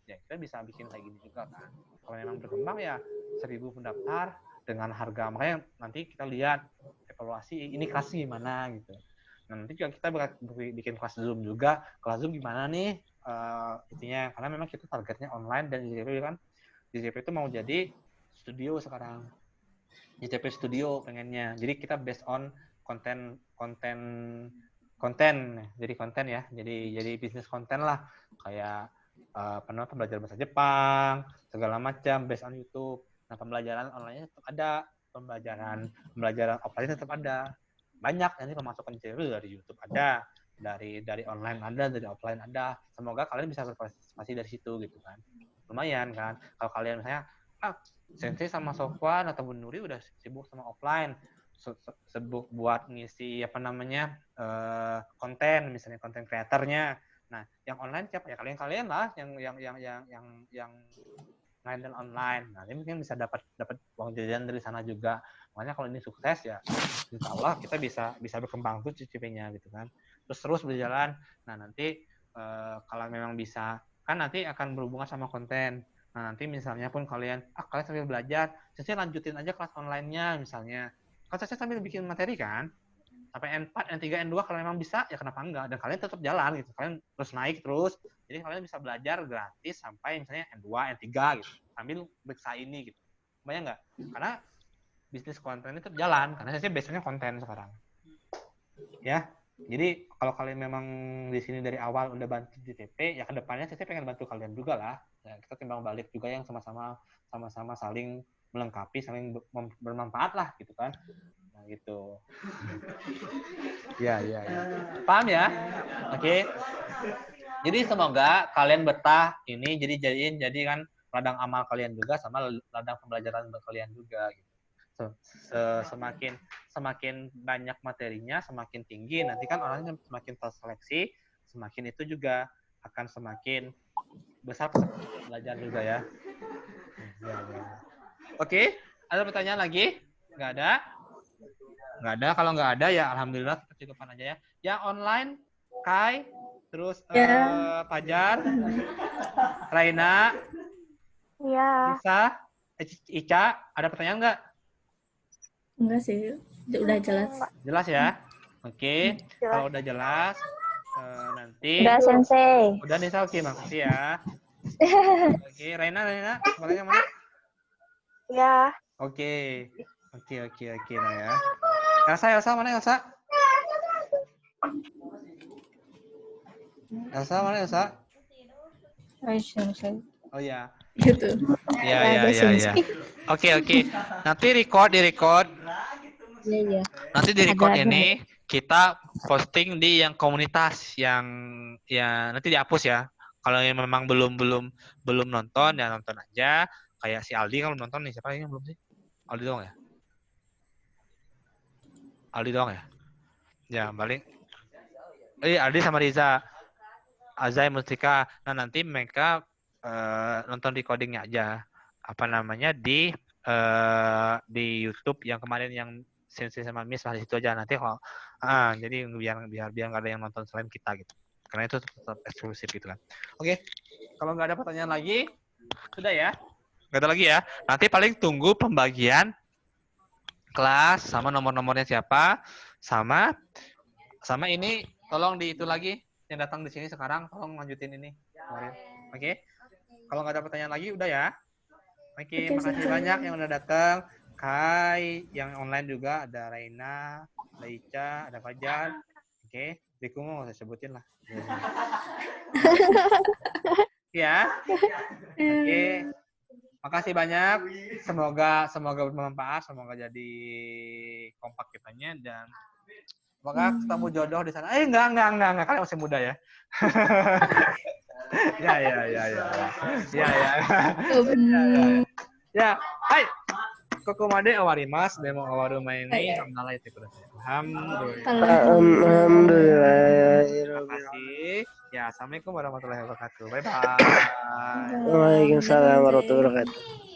ya, kita bisa bikin kayak gini juga kan. Kalau memang berkembang ya 1.000 pendaftar dengan harga, makanya nanti kita lihat evaluasi ini kelasnya gimana gitu. Nah, nanti juga kita bikin kelas Zoom juga, kelas Zoom gimana nih intinya, karena memang kita targetnya online, dan DTP itu mau jadi studio sekarang. DTP studio pengennya. Jadi kita based on konten jadi konten ya. Jadi bisnis konten lah, kayak pembelajaran bahasa Jepang, segala macam based on YouTube. Nah, pembelajaran online tetap ada, pembelajaran offline tetap ada. Banyak nanti pemasukan dari YouTube ada, dari online ada, dari offline ada. Semoga kalian bisa berpartisipasi dari situ gitu kan. Lumayan kan. Kalau kalian misalnya Sensei sama Sofwan atau Bu Nuri udah sibuk sama offline, sibuk buat ngisi konten, misalnya konten kreatornya. Nah, yang online siapa ya? Kalian lah yang lain dan online. Nah, ini mungkin bisa dapat uang jajan dari sana juga. Makanya kalau ini sukses ya, insya Allah kita bisa berkembang tuh CCP-nya gitu kan. Terus berjalan. Nah, nanti kalau memang bisa, kan nanti akan berhubungan sama konten. Nah, nanti misalnya pun kalian sambil belajar, saya lanjutin aja kelas online-nya misalnya. Kan saya sambil bikin materi kan, sampai N4, N3, N2 kalau memang bisa, ya kenapa enggak? Dan kalian tetap jalan gitu, kalian terus naik terus. Jadi kalian bisa belajar gratis sampai misalnya N2, N3 gitu, sambil periksa ini gitu. Bayang nggak? Karena bisnis konten itu jalan karena saya biasanya konten sekarang. Ya. Jadi kalau kalian memang di sini dari awal udah bantu di TP, ya kedepannya saya pengen bantu kalian juga lah. Ya, kita timbang balik juga yang sama-sama saling melengkapi, saling bermanfaat lah gitu kan. Nah gitu. Ya. Paham ya? Oke. Jadi semoga kalian betah ini jadi kan ladang amal kalian juga sama ladang pembelajaran kalian juga gitu. Semakin banyak materinya, semakin tinggi, nanti kan orangnya semakin terseleksi, semakin itu juga akan semakin besar belajar juga ya. Oke, ada pertanyaan lagi? Nggak ada? Nggak ada. Kalau nggak ada ya alhamdulillah kita cukupkan aja ya. Yang online, Kai, terus Fajar, Raina, Lisa, Ica, ada pertanyaan nggak? Enggak sih, udah jelas. Jelas ya? Oke, kalau udah jelas, nanti. Udah, Sensei. Udah nih, oke, makasih ya. Oke, Raina, pertanyaan mana? Ya. Oke, nah ya. Elsa, mana Elsa? Mana Elsa? Oh ya. Gitu. Ya. Oke. Nanti di record. Iya. Nanti di record ini kita posting di yang komunitas yang ya nanti dihapus ya. Kalau yang memang belum nonton ya nonton aja. Kayak si Aldi kalau nonton nih, siapa yang belum sih? Aldi doang ya? Ya, balik. Aldi sama Riza. Azai Mustika. Nah, nanti mereka nonton recordingnya aja. Apa namanya di YouTube yang kemarin yang Sensei sama Miss di situ aja nanti kalau jadi biar nggak ada yang nonton selain kita gitu. Karena itu tetap eksklusif gitu kan. Oke. Kalau nggak ada pertanyaan lagi, sudah ya. Nggak ada lagi ya. Nanti paling tunggu pembagian kelas sama nomor-nomornya siapa sama ini tolong di itu lagi yang datang di sini sekarang tolong lanjutin ini. Oke. Kalau nggak ada pertanyaan lagi udah ya. Oke, makasih banyak yang udah datang. Kai, yang online juga ada Raina, ada Ica, ada Fajar. Oke, Riku mau saya sebutin lah. Ya. Oke. Makasih banyak. Semoga bermanfaat, semoga jadi kompak kitanya dan semoga ketemu jodoh di sana. Enggak. Kalian masih muda ya. Ya. Hai. Kokomade awarimas demo awaru maini hamdallah itu alhamdulillah. Terima kasih. Ya, assalamualaikum warahmatullahi wabarakatuh. Bye bye. Waalaikumsalam warahmatullahi wabarakatuh.